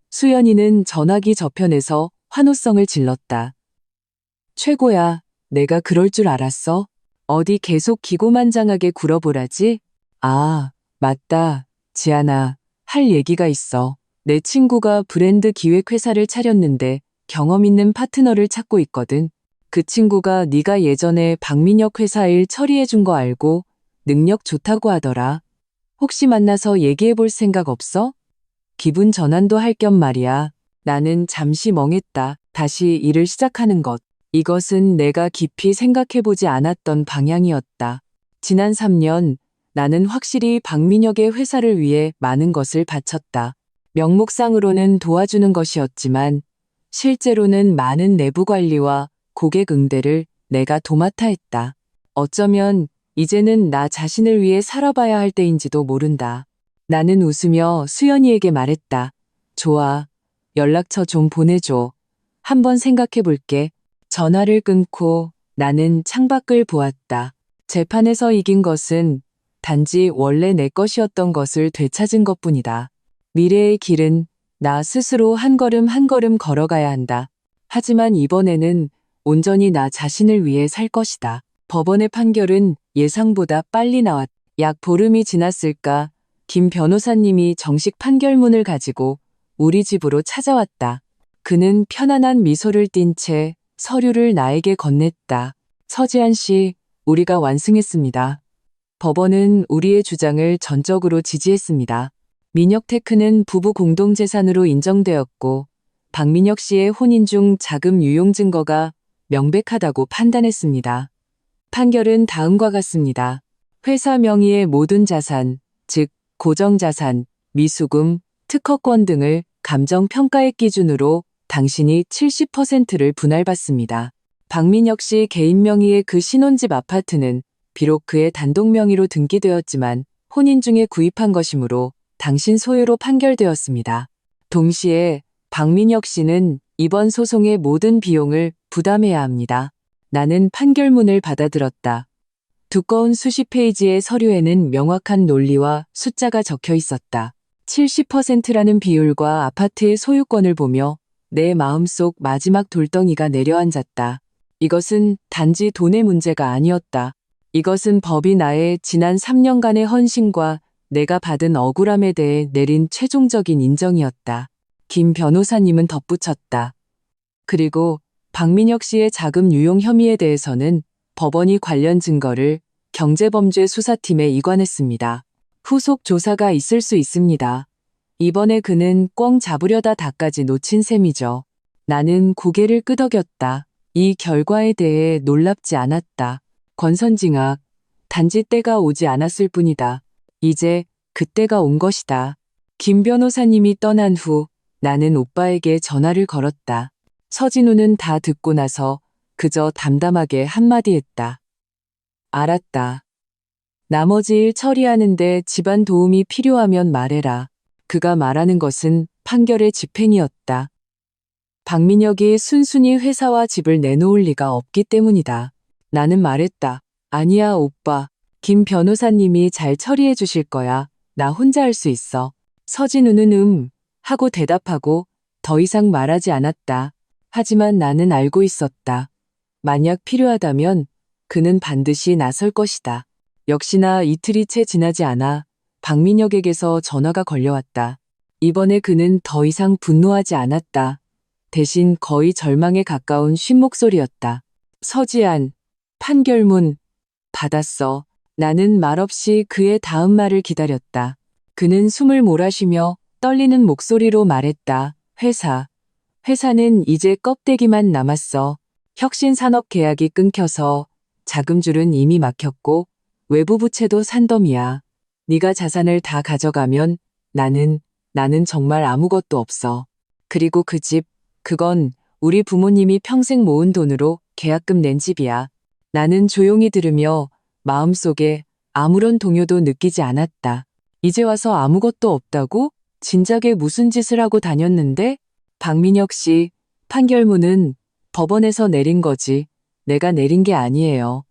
수연이는 전화기 저편에서 환호성을 질렀다. 최고야. 내가 그럴 줄 알았어. 어디 계속 기고만장하게 굴어보라지? 아, 맞다. 지안아, 할 얘기가 있어. 내 친구가 브랜드 기획회사를 차렸는데 경험 있는 파트너를 찾고 있거든. 그 친구가 네가 예전에 박민혁 회사 일 처리해 준 거 알고 능력 좋다고 하더라. 혹시 만나서 얘기해 볼 생각 없어? 기분 전환도 할 겸 말이야. 나는 잠시 멍했다. 다시 일을 시작하는 것. 이것은 내가 깊이 생각해보지 않았던 방향이었다. 지난 3년 나는 확실히 박민혁의 회사를 위해 많은 것을 바쳤다. 명목상으로는 도와주는 것이었지만 실제로는 많은 내부 관리와 고객 응대를 내가 도맡아 했다. 어쩌면 이제는 나 자신을 위해 살아봐야 할 때인지도 모른다. 나는 웃으며 수연이에게 말했다. 좋아. 연락처 좀 보내줘. 한번 생각해 볼게. 전화를 끊고 나는 창밖을 보았다. 재판에서 이긴 것은 단지 원래 내 것이었던 것을 되찾은 것뿐이다. 미래의 길은 나 스스로 한 걸음 한 걸음 걸어가야 한다. 하지만 이번에는 온전히 나 자신을 위해 살 것이다. 법원의 판결은 예상보다 빨리 나왔다. 약 보름이 지났을까 김 변호사님이 정식 판결문을 가지고 우리 집으로 찾아왔다. 그는 편안한 미소를 띤 채 서류를 나에게 건넸다. 서지한 씨, 우리가 완승했습니다. 법원은 우리의 주장을 전적으로 지지했습니다. 민혁테크는 부부 공동재산으로 인정되었고 박민혁 씨의 혼인 중 자금 유용 증거가 명백하다고 판단했습니다. 판결은 다음과 같습니다. 회사 명의의 모든 자산, 즉 고정자산, 미수금, 특허권 등을 감정평가액 기준으로 당신이 70%를 분할받습니다. 박민혁 씨 개인 명의의 그 신혼집 아파트는 비록 그의 단독 명의로 등기되었지만 혼인 중에 구입한 것이므로 당신 소유로 판결되었습니다. 동시에 박민혁 씨는 이번 소송의 모든 비용을 부담해야 합니다. 나는 판결문을 받아들었다. 두꺼운 수십 페이지의 서류에는 명확한 논리와 숫자가 적혀 있었다. 70%라는 비율과 아파트의 소유권을 보며 내 마음속 마지막 돌덩이가 내려앉았다. 이것은 단지 돈의 문제가 아니었다. 이것은 법이 나의 지난 3년간의 헌신과 내가 받은 억울함에 대해 내린 최종적인 인정이었다. 김 변호사님은 덧붙였다. 그리고 박민혁 씨의 자금 유용 혐의에 대해서는 법원이 관련 증거를 경제범죄 수사팀에 이관했습니다. 후속 조사가 있을 수 있습니다. 이번에 그는 꽝 잡으려다 다까지 놓친 셈이죠. 나는 고개를 끄덕였다. 이 결과에 대해 놀랍지 않았다. 권선징악, 단지 때가 오지 않았을 뿐이다. 이제 그때가 온 것이다. 김 변호사님이 떠난 후 나는 오빠에게 전화를 걸었다. 서진우는 다 듣고 나서 그저 담담하게 한마디 했다. 알았다. 나머지 일 처리하는데 집안 도움이 필요하면 말해라. 그가 말하는 것은 판결의 집행이었다. 박민혁이 순순히 회사와 집을 내놓을 리가 없기 때문이다. 나는 말했다. 아니야, 오빠. 김 변호사님이 잘 처리해 주실 거야. 나 혼자 할 수 있어. 서진우는 하고 대답하고 더 이상 말하지 않았다. 하지만 나는 알고 있었다. 만약 필요하다면 그는 반드시 나설 것이다. 역시나 이틀이 채 지나지 않아 박민혁에게서 전화가 걸려왔다. 이번에 그는 더 이상 분노하지 않았다. 대신 거의 절망에 가까운 쉰 목소리였다. 서지안, 판결문, 받았어. 나는 말없이 그의 다음 말을 기다렸다. 그는 숨을 몰아쉬며 떨리는 목소리로 말했다. 회사는 이제 껍데기만 남았어. 혁신산업 계약이 끊겨서 자금줄은 이미 막혔고 외부 부채도 산더미야. 네가 자산을 다 가져가면 나는 정말 아무것도 없어. 그리고 그 집, 그건 우리 부모님이 평생 모은 돈으로 계약금 낸 집이야. 나는 조용히 들으며 마음속에 아무런 동요도 느끼지 않았다. 이제 와서 아무것도 없다고? 진작에 무슨 짓을 하고 다녔는데? 박민혁 씨, 판결문은 법원에서 내린 거지. 내가 내린 게 아니에요.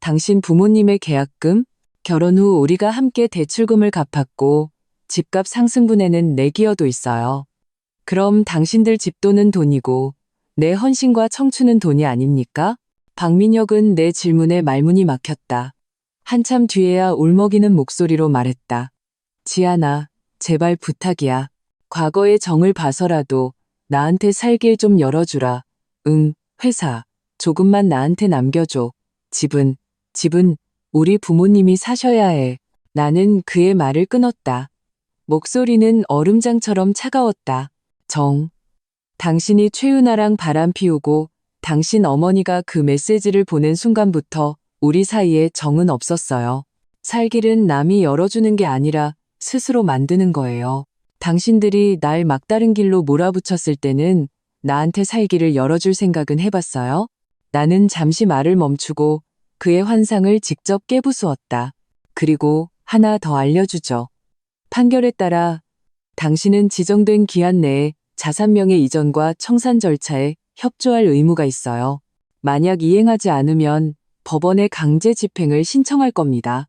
당신 부모님의 계약금? 결혼 후 우리가 함께 대출금을 갚았고 집값 상승분에는 내 기여도 있어요. 그럼 당신들 집돈은 돈이고 내 헌신과 청춘은 돈이 아닙니까? 박민혁은 내 질문에 말문이 막혔다. 한참 뒤에야 울먹이는 목소리로 말했다. 지안아, 제발 부탁이야. 과거의 정을 봐서라도 나한테 살 길 좀 열어주라. 응, 회사, 조금만 나한테 남겨줘. 집은 우리 부모님이 사셔야 해. 나는 그의 말을 끊었다. 목소리는 얼음장처럼 차가웠다. 당신이 최윤아랑 바람 피우고 당신 어머니가 그 메시지를 보낸 순간부터 우리 사이에 정은 없었어요. 살 길은 남이 열어주는 게 아니라 스스로 만드는 거예요. 당신들이 날 막다른 길로 몰아붙였을 때는 나한테 살 길을 열어줄 생각은 해봤어요? 나는 잠시 말을 멈추고 그의 환상을 직접 깨부수었다. 그리고 하나 더 알려주죠. 판결에 따라 당신은 지정된 기한 내에 자산명의 이전과 청산 절차에 협조할 의무가 있어요. 만약 이행하지 않으면 법원에 강제 집행을 신청할 겁니다.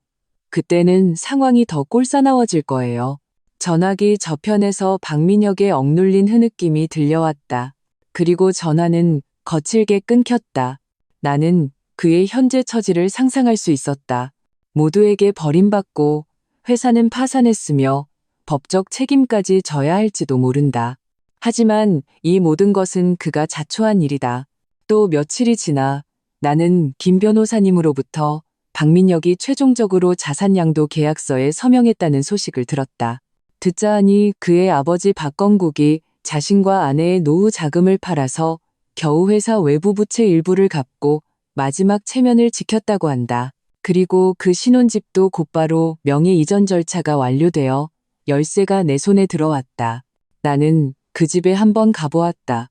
그때는 상황이 더 꼴사나워질 거예요. 전화기 저편에서 박민혁의 억눌린 흐느낌이 들려왔다. 그리고 전화는 거칠게 끊겼다. 나는 그의 현재 처지를 상상할 수 있었다. 모두에게 버림받고 회사는 파산했으며 법적 책임까지 져야 할지도 모른다. 하지만 이 모든 것은 그가 자초한 일이다. 또 며칠이 지나 나는 김 변호사님으로부터 박민혁이 최종적으로 자산양도 계약서에 서명했다는 소식을 들었다. 듣자 하니 그의 아버지 박건국이 자신과 아내의 노후 자금을 팔아서 겨우 회사 외부 부채 일부를 갚고 마지막 체면을 지켰다고 한다. 그리고 그 신혼집도 곧바로 명의 이전 절차가 완료되어 열쇠가 내 손에 들어왔다. 나는 그 집에 한번 가보았다.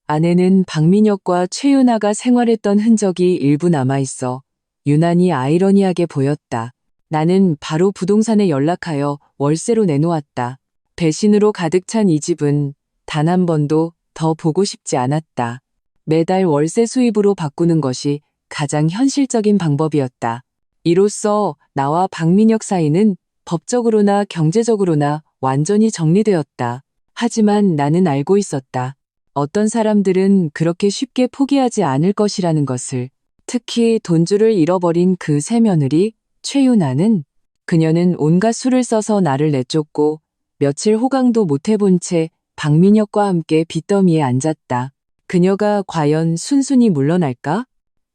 아내는 박민혁과 최윤아가 생활했던 흔적이 일부 남아있어 유난히 아이러니하게 보였다. 나는 바로 부동산에 연락하여 월세로 내놓았다. 배신으로 가득 찬 이 집은 단 한 번도 더 보고 싶지 않았다. 매달 월세 수입으로 바꾸는 것이 가장 현실적인 방법이었다. 이로써 나와 박민혁 사이는 법적으로나 경제적으로나 완전히 정리되었다. 하지만 나는 알고 있었다. 어떤 사람들은 그렇게 쉽게 포기하지 않을 것이라는 것을. 특히 돈줄을 잃어버린 그 새 며느리 최윤아는 그녀는 온갖 수를 써서 나를 내쫓고 며칠 호강도 못 해본 채 박민혁과 함께 빚더미에 앉았다. 그녀가 과연 순순히 물러날까?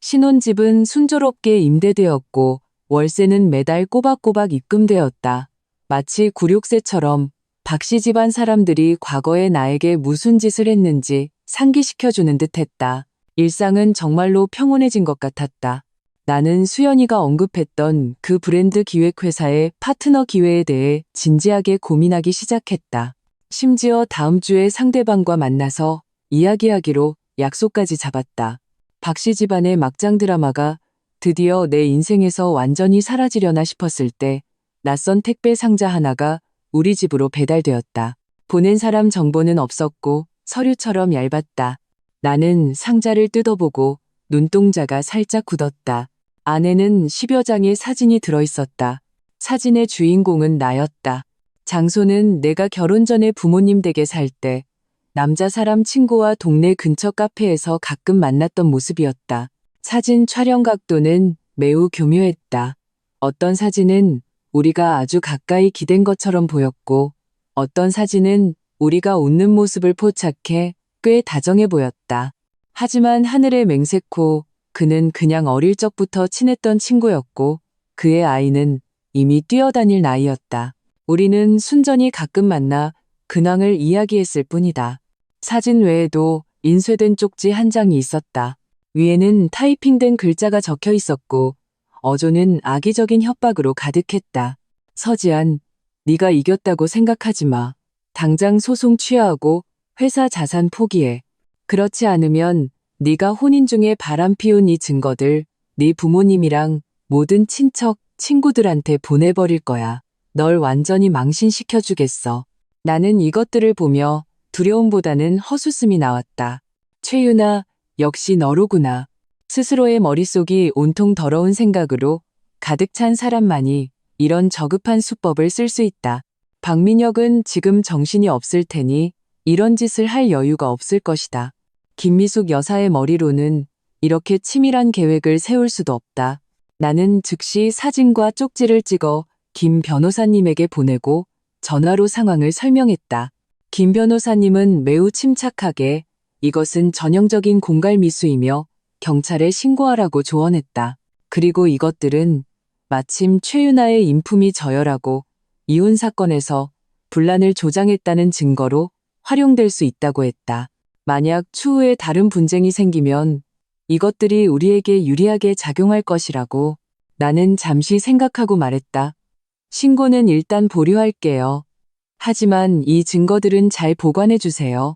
신혼집은 순조롭게 임대되었고 월세는 매달 꼬박꼬박 입금되었다. 마치 굴욕세처럼 박씨 집안 사람들이 과거에 나에게 무슨 짓을 했는지 상기시켜주는 듯했다. 일상은 정말로 평온해진 것 같았다. 나는 수연이가 언급했던 그 브랜드 기획회사의 파트너 기회에 대해 진지하게 고민하기 시작했다. 심지어 다음 주에 상대방과 만나서 이야기하기로 약속까지 잡았다. 박씨 집안의 막장 드라마가 드디어 내 인생에서 완전히 사라지려나 싶었을 때 낯선 택배 상자 하나가 우리 집으로 배달되었다. 보낸 사람 정보는 없었고 서류처럼 얇았다. 나는 상자를 뜯어보고 눈동자가 살짝 굳었다. 안에는 10여 장의 사진이 들어있었다. 사진의 주인공은 나였다. 장소는 내가 결혼 전에 부모님 댁에 살 때 남자 사람 친구와 동네 근처 카페에서 가끔 만났던 모습이었다. 사진 촬영 각도는 매우 교묘했다. 어떤 사진은 우리가 아주 가까이 기댄 것처럼 보였고 어떤 사진은 우리가 웃는 모습을 포착해 꽤 다정해 보였다. 하지만 하늘의 맹세코 그는 그냥 어릴 적부터 친했던 친구였고 그의 아이는 이미 뛰어다닐 나이였다. 우리는 순전히 가끔 만나 근황을 이야기했을 뿐이다. 사진 외에도 인쇄된 쪽지 한 장이 있었다. 위에는 타이핑된 글자가 적혀 있었고 어조는 악의적인 협박으로 가득했다. 서지안, 네가 이겼다고 생각하지 마. 당장 소송 취하하고 회사 자산 포기해. 그렇지 않으면 네가 혼인 중에 바람 피운 이 증거들 네 부모님이랑 모든 친척, 친구들한테 보내버릴 거야. 널 완전히 망신시켜주겠어. 나는 이것들을 보며 두려움보다는 허수음이 나왔다. 최윤아, 역시 너로구나. 스스로의 머릿속이 온통 더러운 생각으로 가득 찬 사람만이 이런 저급한 수법을 쓸 수 있다. 박민혁은 지금 정신이 없을 테니 이런 짓을 할 여유가 없을 것이다. 김미숙 여사의 머리로는 이렇게 치밀한 계획을 세울 수도 없다. 나는 즉시 사진과 쪽지를 찍어 김 변호사님에게 보내고 전화로 상황을 설명했다. 김 변호사님은 매우 침착하게 이것은 전형적인 공갈 미수이며 경찰에 신고하라고 조언했다. 그리고 이것들은 마침 최윤아의 인품이 저열하고 이혼 사건에서 분란을 조장했다는 증거로 활용될 수 있다고 했다. 만약 추후에 다른 분쟁이 생기면 이것들이 우리에게 유리하게 작용할 것이라고 나는 잠시 생각하고 말했다. 신고는 일단 보류할게요. 하지만 이 증거들은 잘 보관해 주세요.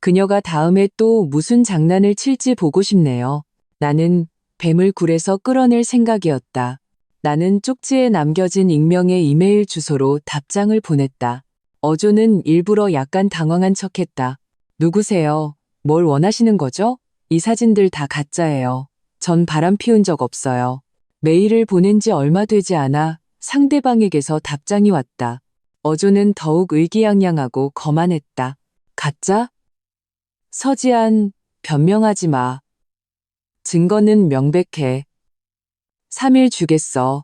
그녀가 다음에 또 무슨 장난을 칠지 보고 싶네요. 나는 뱀을 굴에서 끌어낼 생각이었다. 나는 쪽지에 남겨진 익명의 이메일 주소로 답장을 보냈다. 어조는 일부러 약간 당황한 척했다. 누구세요? 뭘 원하시는 거죠? 이 사진들 다 가짜예요. 전 바람 피운 적 없어요. 메일을 보낸 지 얼마 되지 않아 상대방에게서 답장이 왔다. 어조는 더욱 의기양양하고 거만했다. 가짜? 서지안, 변명하지 마. 증거는 명백해. 3일 주겠어.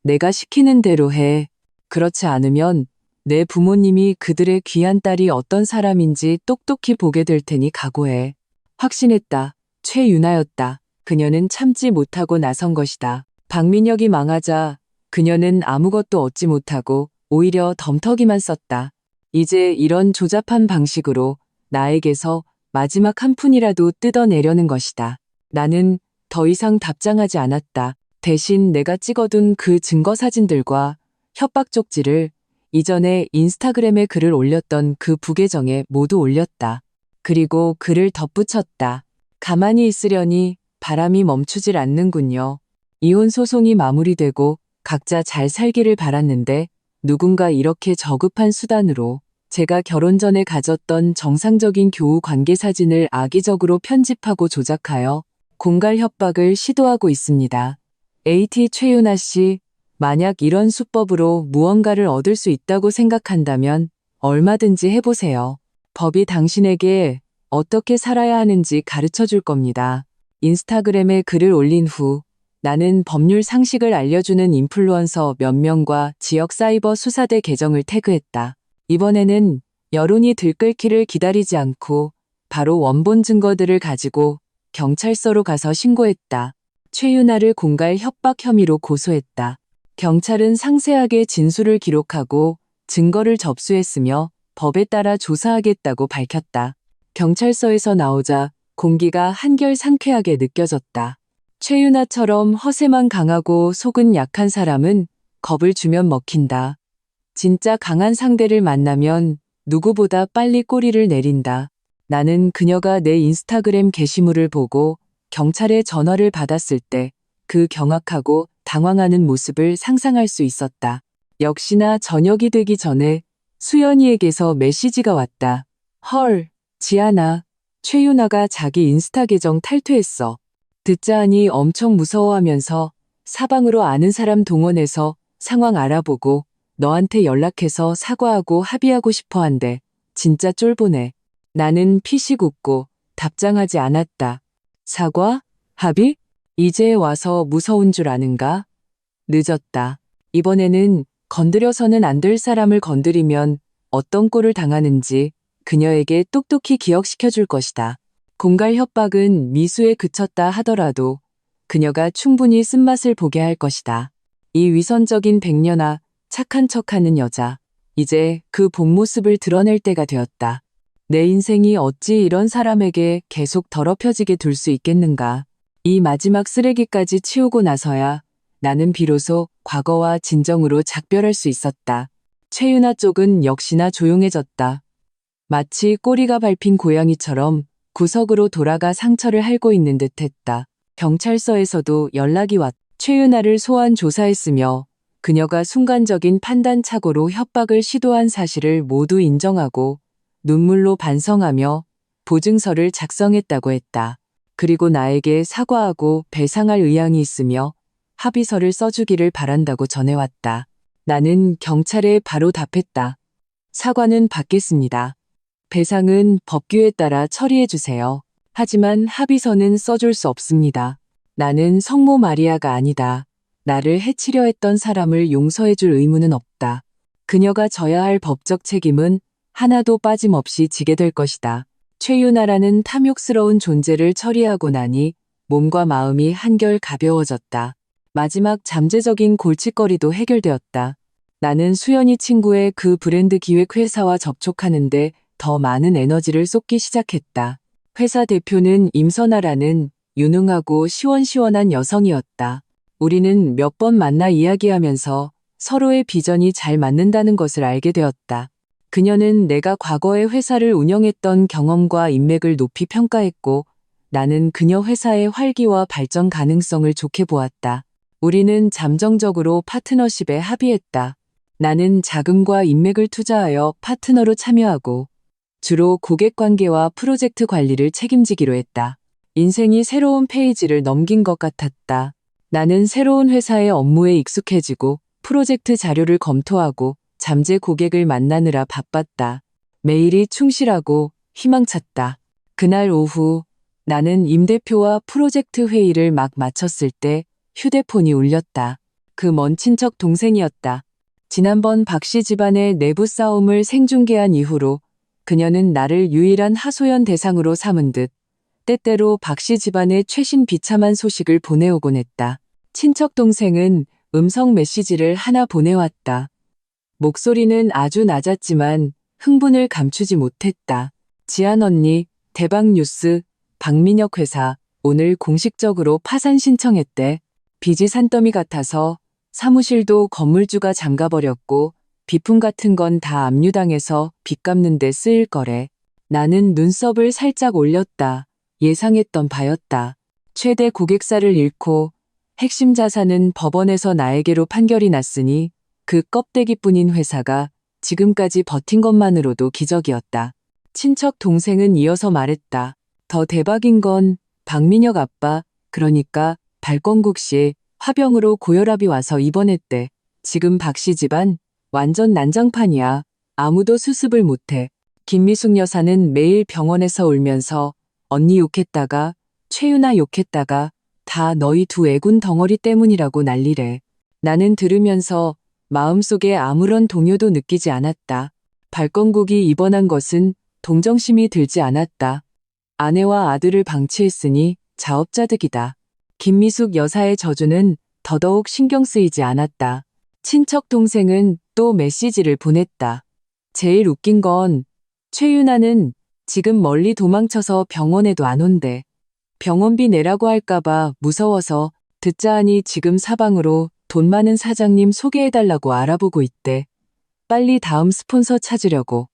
내가 시키는 대로 해. 그렇지 않으면 내 부모님이 그들의 귀한 딸이 어떤 사람인지 똑똑히 보게 될 테니 각오해. 확신했다. 최윤아였다. 그녀는 참지 못하고 나선 것이다. 박민혁이 망하자 그녀는 아무것도 얻지 못하고 오히려 덤터기만 썼다. 이제 이런 조잡한 방식으로 나에게서 마지막 한 푼이라도 뜯어내려는 것이다. 나는 더 이상 답장하지 않았다. 대신 내가 찍어둔 그 증거 사진들과 협박 쪽지를 이전에 인스타그램에 글을 올렸던 그 부계정에 모두 올렸다. 그리고 글을 덧붙였다. 가만히 있으려니 바람이 멈추질 않는군요. 이혼 소송이 마무리되고 각자 잘 살기를 바랐는데 누군가 이렇게 저급한 수단으로 제가 결혼 전에 가졌던 정상적인 교우 관계 사진을 악의적으로 편집하고 조작하여 공갈 협박을 시도하고 있습니다. AT 최윤아 씨, 만약 이런 수법으로 무언가를 얻을 수 있다고 생각한다면 얼마든지 해보세요. 법이 당신에게 어떻게 살아야 하는지 가르쳐 줄 겁니다. 인스타그램에 글을 올린 후 나는 법률 상식을 알려주는 인플루언서 몇 명과 지역 사이버 수사대 계정을 태그했다. 이번에는 여론이 들끓기를 기다리지 않고 바로 원본 증거들을 가지고 경찰서로 가서 신고했다. 최윤아를 공갈 협박 혐의로 고소했다. 경찰은 상세하게 진술을 기록하고 증거를 접수했으며 법에 따라 조사하겠다고 밝혔다. 경찰서에서 나오자 공기가 한결 상쾌하게 느껴졌다. 최윤아처럼 허세만 강하고 속은 약한 사람은 겁을 주면 먹힌다. 진짜 강한 상대를 만나면 누구보다 빨리 꼬리를 내린다. 나는 그녀가 내 인스타그램 게시물을 보고 경찰에 전화를 받았을 때 그 경악하고 당황하는 모습을 상상할 수 있었다. 역시나 저녁이 되기 전에 수연이에게서 메시지가 왔다. 헐, 지아나, 최유나가 자기 인스타 계정 탈퇴했어. 듣자 하니 엄청 무서워하면서 사방으로 아는 사람 동원해서 상황 알아보고 너한테 연락해서 사과하고 합의하고 싶어 한대. 진짜 쫄보네. 나는 피식 웃고 답장하지 않았다. 사과? 합의? 이제 와서 무서운 줄 아는가? 늦었다. 이번에는 건드려서는 안 될 사람을 건드리면 어떤 꼴을 당하는지 그녀에게 똑똑히 기억시켜 줄 것이다. 공갈 협박은 미수에 그쳤다 하더라도 그녀가 충분히 쓴맛을 보게 할 것이다. 이 위선적인 백년아, 착한 척하는 여자. 이제 그 본 모습을 드러낼 때가 되었다. 내 인생이 어찌 이런 사람에게 계속 더럽혀지게 둘 수 있겠는가. 이 마지막 쓰레기까지 치우고 나서야 나는 비로소 과거와 진정으로 작별할 수 있었다. 최유나 쪽은 역시나 조용해졌다. 마치 꼬리가 밟힌 고양이처럼 구석으로 돌아가 상처를 핥고 있는 듯했다. 경찰서에서도 연락이 왔다. 최유나를 소환 조사했으며 그녀가 순간적인 판단착오로 협박을 시도한 사실을 모두 인정하고 눈물로 반성하며 보증서를 작성했다고 했다. 그리고 나에게 사과하고 배상할 의향이 있으며 합의서를 써주기를 바란다고 전해왔다. 나는 경찰에 바로 답했다. 사과는 받겠습니다. 배상은 법규에 따라 처리해주세요. 하지만 합의서는 써줄 수 없습니다. 나는 성모 마리아가 아니다. 나를 해치려 했던 사람을 용서해줄 의무는 없다. 그녀가 져야 할 법적 책임은 하나도 빠짐없이 지게 될 것이다. 최유나라는 탐욕스러운 존재를 처리하고 나니 몸과 마음이 한결 가벼워졌다. 마지막 잠재적인 골칫거리도 해결되었다. 나는 수연이 친구의 그 브랜드 기획 회사와 접촉하는데 더 많은 에너지를 쏟기 시작했다. 회사 대표는 임선아라는 유능하고 시원시원한 여성이었다. 우리는 몇 번 만나 이야기하면서 서로의 비전이 잘 맞는다는 것을 알게 되었다. 그녀는 내가 과거에 회사를 운영했던 경험과 인맥을 높이 평가했고 나는 그녀 회사의 활기와 발전 가능성을 좋게 보았다. 우리는 잠정적으로 파트너십에 합의했다. 나는 자금과 인맥을 투자하여 파트너로 참여하고 주로 고객 관계와 프로젝트 관리를 책임지기로 했다. 인생이 새로운 페이지를 넘긴 것 같았다. 나는 새로운 회사의 업무에 익숙해지고 프로젝트 자료를 검토하고 잠재 고객을 만나느라 바빴다. 매일이 충실하고 희망찼다. 그날 오후 나는 임 대표와 프로젝트 회의를 막 마쳤을 때 휴대폰이 울렸다. 그 먼 친척 동생이었다. 지난번 박씨 집안의 내부 싸움을 생중계한 이후로 그녀는 나를 유일한 하소연 대상으로 삼은 듯 때때로 박씨 집안의 최신 비참한 소식을 보내오곤 했다. 친척 동생은 음성 메시지를 하나 보내왔다. 목소리는 아주 낮았지만 흥분을 감추지 못했다. 지안 언니, 대박 뉴스, 박민혁 회사 오늘 공식적으로 파산 신청했대. 빚이 산더미 같아서 사무실도 건물주가 잠가버렸고 비품 같은 건 다 압류당해서 빚 갚는 데 쓰일 거래. 나는 눈썹을 살짝 올렸다. 예상했던 바였다. 최대 고객사를 잃고 핵심 자산은 법원에서 나에게로 판결이 났으니 그 껍데기뿐인 회사가 지금까지 버틴 것만으로도 기적이었다. 친척 동생은 이어서 말했다. 더 대박인 건 박민혁 아빠, 그러니까 발권국 씨 화병으로 고혈압이 와서 입원했대. 지금 박씨 집안 완전 난장판이야. 아무도 수습을 못해. 김미숙 여사는 매일 병원에서 울면서 언니 욕했다가 최유나 욕했다가 다 너희 두 애군 덩어리 때문이라고 난리래. 나는 들으면서 마음속에 아무런 동요도 느끼지 않았다. 발권국이 입원한 것은 동정심이 들지 않았다. 아내와 아들을 방치했으니 자업자득이다. 김미숙 여사의 저주는 더더욱 신경 쓰이지 않았다. 친척 동생은 또 메시지를 보냈다. 제일 웃긴 건 최유나는 지금 멀리 도망쳐서 병원에도 안 온대. 병원비 내라고 할까봐 무서워서 듣자 하니 지금 사방으로 돈 많은 사장님 소개해달라고 알아보고 있대. 빨리 다음 스폰서 찾으려고.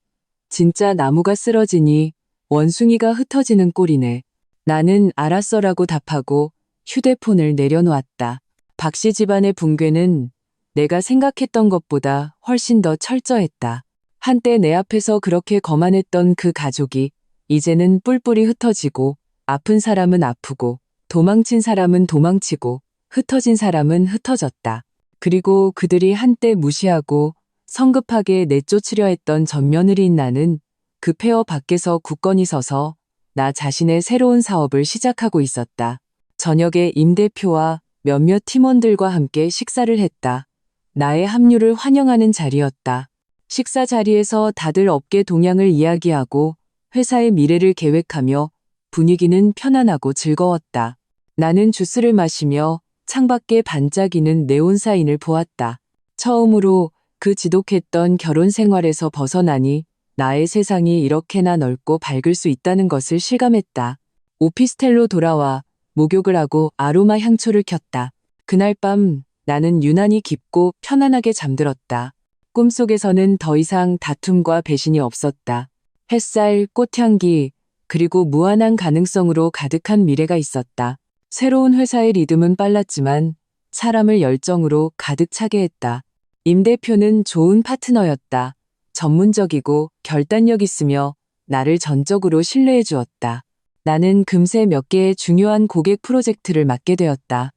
진짜 나무가 쓰러지니 원숭이가 흩어지는 꼴이네. 나는 알았어라고 답하고 휴대폰을 내려놓았다. 박씨 집안의 붕괴는 내가 생각했던 것보다 훨씬 더 철저했다. 한때 내 앞에서 그렇게 거만했던 그 가족이 이제는 뿔뿔이 흩어지고 아픈 사람은 아프고 도망친 사람은 도망치고 흩어진 사람은 흩어졌다. 그리고 그들이 한때 무시하고 성급하게 내쫓으려 했던 전며느리인 나는 그 폐허 밖에서 굳건히 서서 나 자신의 새로운 사업을 시작하고 있었다. 저녁에 임 대표와 몇몇 팀원들과 함께 식사를 했다. 나의 합류를 환영하는 자리였다. 식사 자리에서 다들 업계 동향을 이야기하고 회사의 미래를 계획하며 분위기는 편안하고 즐거웠다. 나는 주스를 마시며 창밖에 반짝이는 네온사인을 보았다. 처음으로 그 지독했던 결혼 생활에서 벗어나니 나의 세상이 이렇게나 넓고 밝을 수 있다는 것을 실감했다. 오피스텔로 돌아와 목욕을 하고 아로마 향초를 켰다. 그날 밤 나는 유난히 깊고 편안하게 잠들었다. 꿈속에서는 더 이상 다툼과 배신이 없었다. 햇살, 꽃향기, 그리고 무한한 가능성으로 가득한 미래가 있었다. 새로운 회사의 리듬은 빨랐지만 사람을 열정으로 가득 차게 했다. 임 대표는 좋은 파트너였다. 전문적이고 결단력 있으며 나를 전적으로 신뢰해 주었다. 나는 금세 몇 개의 중요한 고객 프로젝트를 맡게 되었다.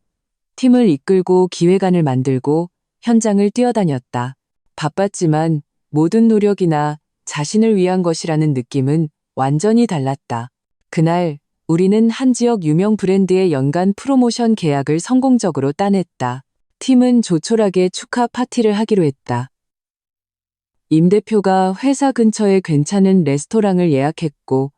팀을 이끌고 기획안을 만들고 현장을 뛰어다녔다. 바빴지만 모든 노력이나 자신을 위한 것이라는 느낌은 완전히 달랐다. 그날 우리는 한 지역 유명 브랜드의 연간 프로모션 계약을 성공적으로 따냈다. 팀은 조촐하게 축하 파티를 하기로 했다. 임 대표가 회사 근처에 괜찮은 레스토랑을 예약했고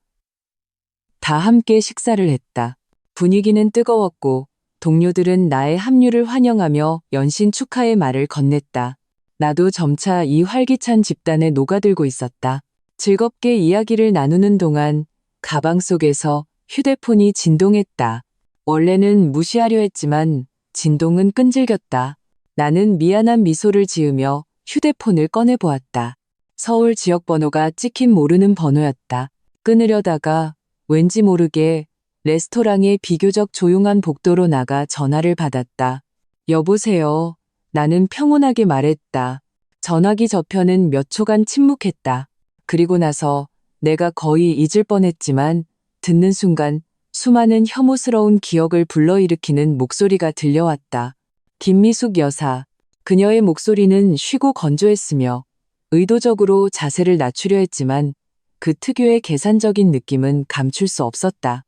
다 함께 식사를 했다. 분위기는 뜨거웠고 동료들은 나의 합류를 환영하며 연신 축하의 말을 건넸다. 나도 점차 이 활기찬 집단에 녹아들고 있었다. 즐겁게 이야기를 나누는 동안 가방 속에서 휴대폰이 진동했다. 원래는 무시하려 했지만 진동은 끈질겼다. 나는 미안한 미소를 지으며 휴대폰을 꺼내보았다. 서울 지역 번호가 찍힌 모르는 번호였다. 끊으려다가 왠지 모르게 레스토랑의 비교적 조용한 복도로 나가 전화를 받았다. 여보세요. 나는 평온하게 말했다. 전화기 저편은 몇 초간 침묵했다. 그리고 나서 내가 거의 잊을 뻔했지만 듣는 순간 수많은 혐오스러운 기억을 불러일으키는 목소리가 들려왔다. 김미숙 여사. 그녀의 목소리는 쉬고 건조했으며 의도적으로 자세를 낮추려 했지만 그 특유의 계산적인 느낌은 감출 수 없었다.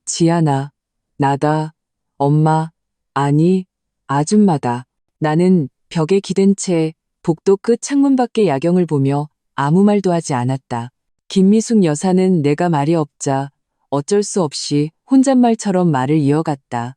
지아나. 나다. 엄마. 아니, 아줌마다. 나는 벽에 기댄 채 복도 끝 창문 밖의 야경을 보며 아무 말도 하지 않았다. 김미숙 여사는 내가 말이 없자 어쩔 수 없이 혼잣말처럼 말을 이어갔다.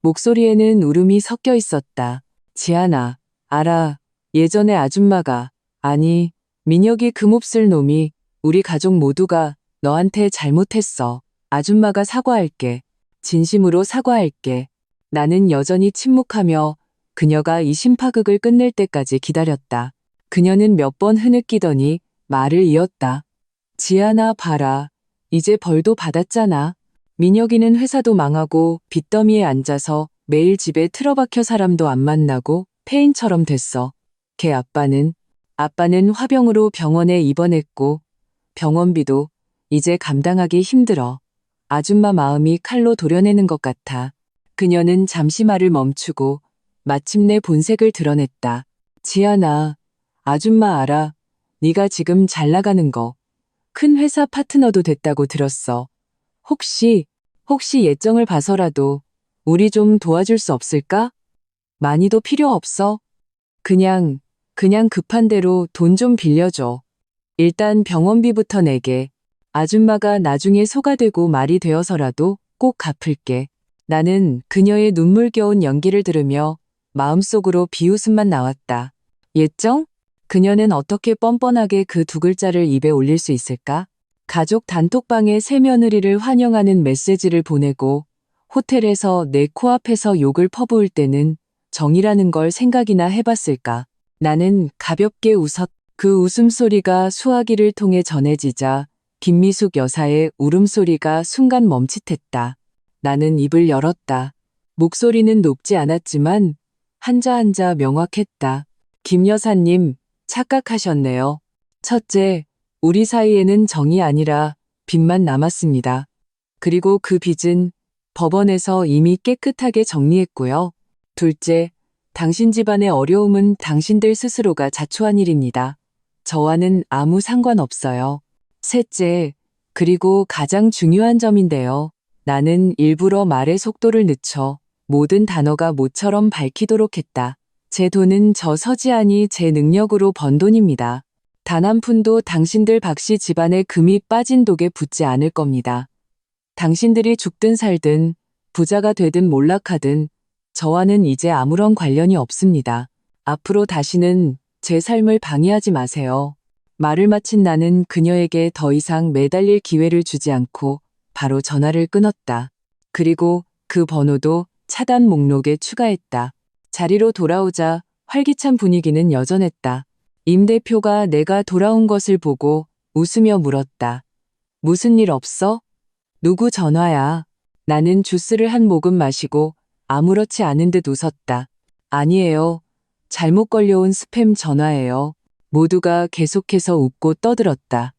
목소리에는 울음이 섞여 있었다. 지아나, 알아. 예전에 아줌마가, 아니, 민혁이 그 몹쓸 놈이 우리 가족 모두가 너한테 잘못했어. 아줌마가 사과할게. 진심으로 사과할게. 나는 여전히 침묵하며 그녀가 이 심파극을 끝낼 때까지 기다렸다. 그녀는 몇 번 흐느끼더니 말을 이었다. 지아나 봐라. 이제 벌도 받았잖아. 민혁이는 회사도 망하고 빚더미에 앉아서 매일 집에 틀어박혀 사람도 안 만나고 폐인처럼 됐어. 걔 아빠는 화병으로 병원에 입원했고 병원비도 이제 감당하기 힘들어. 아줌마 마음이 칼로 도려내는 것 같아. 그녀는 잠시 말을 멈추고 마침내 본색을 드러냈다. 지아나, 아줌마 알아. 네가 지금 잘 나가는 거. 큰 회사 파트너도 됐다고 들었어. 혹시 예정을 봐서라도 우리 좀 도와줄 수 없을까? 많이도 필요 없어. 그냥 급한 대로 돈 좀 빌려줘. 일단 병원비부터 내게. 아줌마가 나중에 소가 되고 말이 되어서라도 꼭 갚을게. 나는 그녀의 눈물겨운 연기를 들으며 마음속으로 비웃음만 나왔다. 예정? 그녀는 어떻게 뻔뻔하게 그 두 글자를 입에 올릴 수 있을까? 가족 단톡방에 새 며느리를 환영하는 메시지를 보내고 호텔에서 내 코앞에서 욕을 퍼부을 때는 정이라는 걸 생각이나 해봤을까? 나는 가볍게 웃었다. 그 웃음소리가 수화기를 통해 전해지자 김미숙 여사의 울음소리가 순간 멈칫했다. 나는 입을 열었다. 목소리는 높지 않았지만 한자 한자 명확했다. 김 여사님, 착각하셨네요. 첫째, 우리 사이에는 정이 아니라 빚만 남았습니다. 그리고 그 빚은 법원에서 이미 깨끗하게 정리했고요. 둘째, 당신 집안의 어려움은 당신들 스스로가 자초한 일입니다. 저와는 아무 상관없어요. 셋째, 그리고 가장 중요한 점인데요. 나는 일부러 말의 속도를 늦춰 모든 단어가 모처럼 밝히도록 했다. 제 돈은 저 서지안이 제 능력으로 번 돈입니다. 단 한 푼도 당신들 박씨 집안의 금이 빠진 독에 붙지 않을 겁니다. 당신들이 죽든 살든 부자가 되든 몰락하든 저와는 이제 아무런 관련이 없습니다. 앞으로 다시는 제 삶을 방해하지 마세요. 말을 마친 나는 그녀에게 더 이상 매달릴 기회를 주지 않고 바로 전화를 끊었다. 그리고 그 번호도 차단 목록에 추가했다. 자리로 돌아오자 활기찬 분위기는 여전했다. 임 대표가 내가 돌아온 것을 보고 웃으며 물었다. 무슨 일 없어? 누구 전화야? 나는 주스를 한 모금 마시고 아무렇지 않은 듯 웃었다. 아니에요. 잘못 걸려온 스팸 전화예요. 모두가 계속해서 웃고 떠들었다.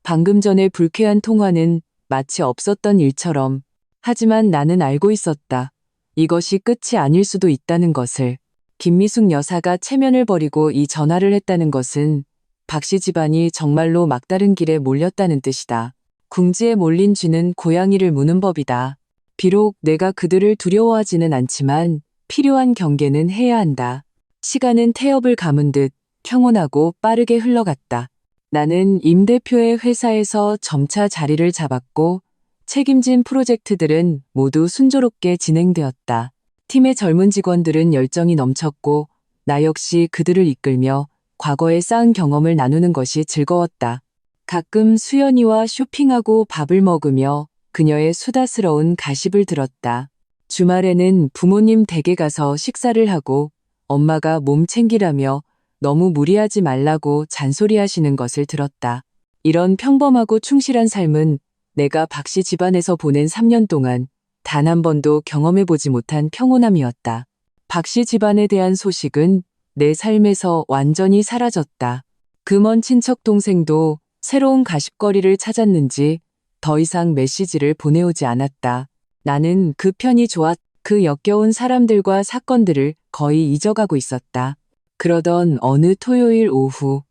방금 전에 불쾌한 통화는 마치 없었던 일처럼. 하지만 나는 알고 있었다. 이것이 끝이 아닐 수도 있다는 것을. 김미숙 여사가 체면을 버리고 이 전화를 했다는 것은 박씨 집안이 정말로 막다른 길에 몰렸다는 뜻이다. 궁지에 몰린 쥐는 고양이를 무는 법이다. 비록 내가 그들을 두려워하지는 않지만 필요한 경계는 해야 한다. 시간은 태엽을 감은 듯 평온하고 빠르게 흘러갔다. 나는 임 대표의 회사에서 점차 자리를 잡았고 책임진 프로젝트들은 모두 순조롭게 진행되었다. 팀의 젊은 직원들은 열정이 넘쳤고 나 역시 그들을 이끌며 과거에 쌓은 경험을 나누는 것이 즐거웠다. 가끔 수연이와 쇼핑하고 밥을 먹으며 그녀의 수다스러운 가십을 들었다. 주말에는 부모님 댁에 가서 식사를 하고 엄마가 몸 챙기라며 너무 무리하지 말라고 잔소리하시는 것을 들었다. 이런 평범하고 충실한 삶은 내가 박씨 집안에서 보낸 3년 동안 단 한 번도 경험해보지 못한 평온함이었다. 박씨 집안에 대한 소식은 내 삶에서 완전히 사라졌다. 그 먼 친척 동생도 새로운 가십거리를 찾았는지 더 이상 메시지를 보내오지 않았다. 나는 그 편이 좋았. 그 역겨운 사람들과 사건들을 거의 잊어가고 있었다. 그러던 어느 토요일 오후,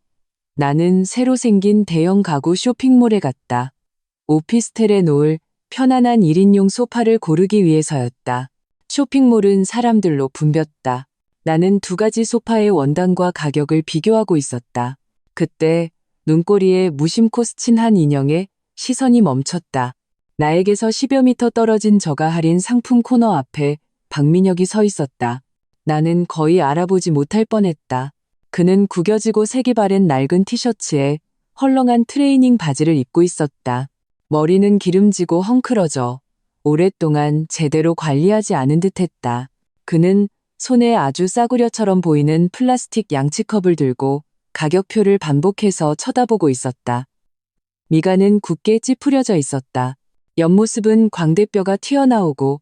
나는 새로 생긴 대형 가구 쇼핑몰에 갔다. 오피스텔에 놓을 편안한 1인용 소파를 고르기 위해서였다. 쇼핑몰은 사람들로 붐볐다. 나는 두 가지 소파의 원단과 가격을 비교하고 있었다. 그때 눈꼬리에 무심코 스친 한 인형에 시선이 멈췄다. 나에게서 10여 미터 떨어진 저가 할인 상품 코너 앞에 박민혁이 서 있었다. 나는 거의 알아보지 못할 뻔했다. 그는 구겨지고 색이 바랜 낡은 티셔츠에 헐렁한 트레이닝 바지를 입고 있었다. 머리는 기름지고 헝클어져 오랫동안 제대로 관리하지 않은 듯했다. 그는 손에 아주 싸구려처럼 보이는 플라스틱 양치컵을 들고 가격표를 반복해서 쳐다보고 있었다. 미간은 굳게 찌푸려져 있었다. 옆모습은 광대뼈가 튀어나오고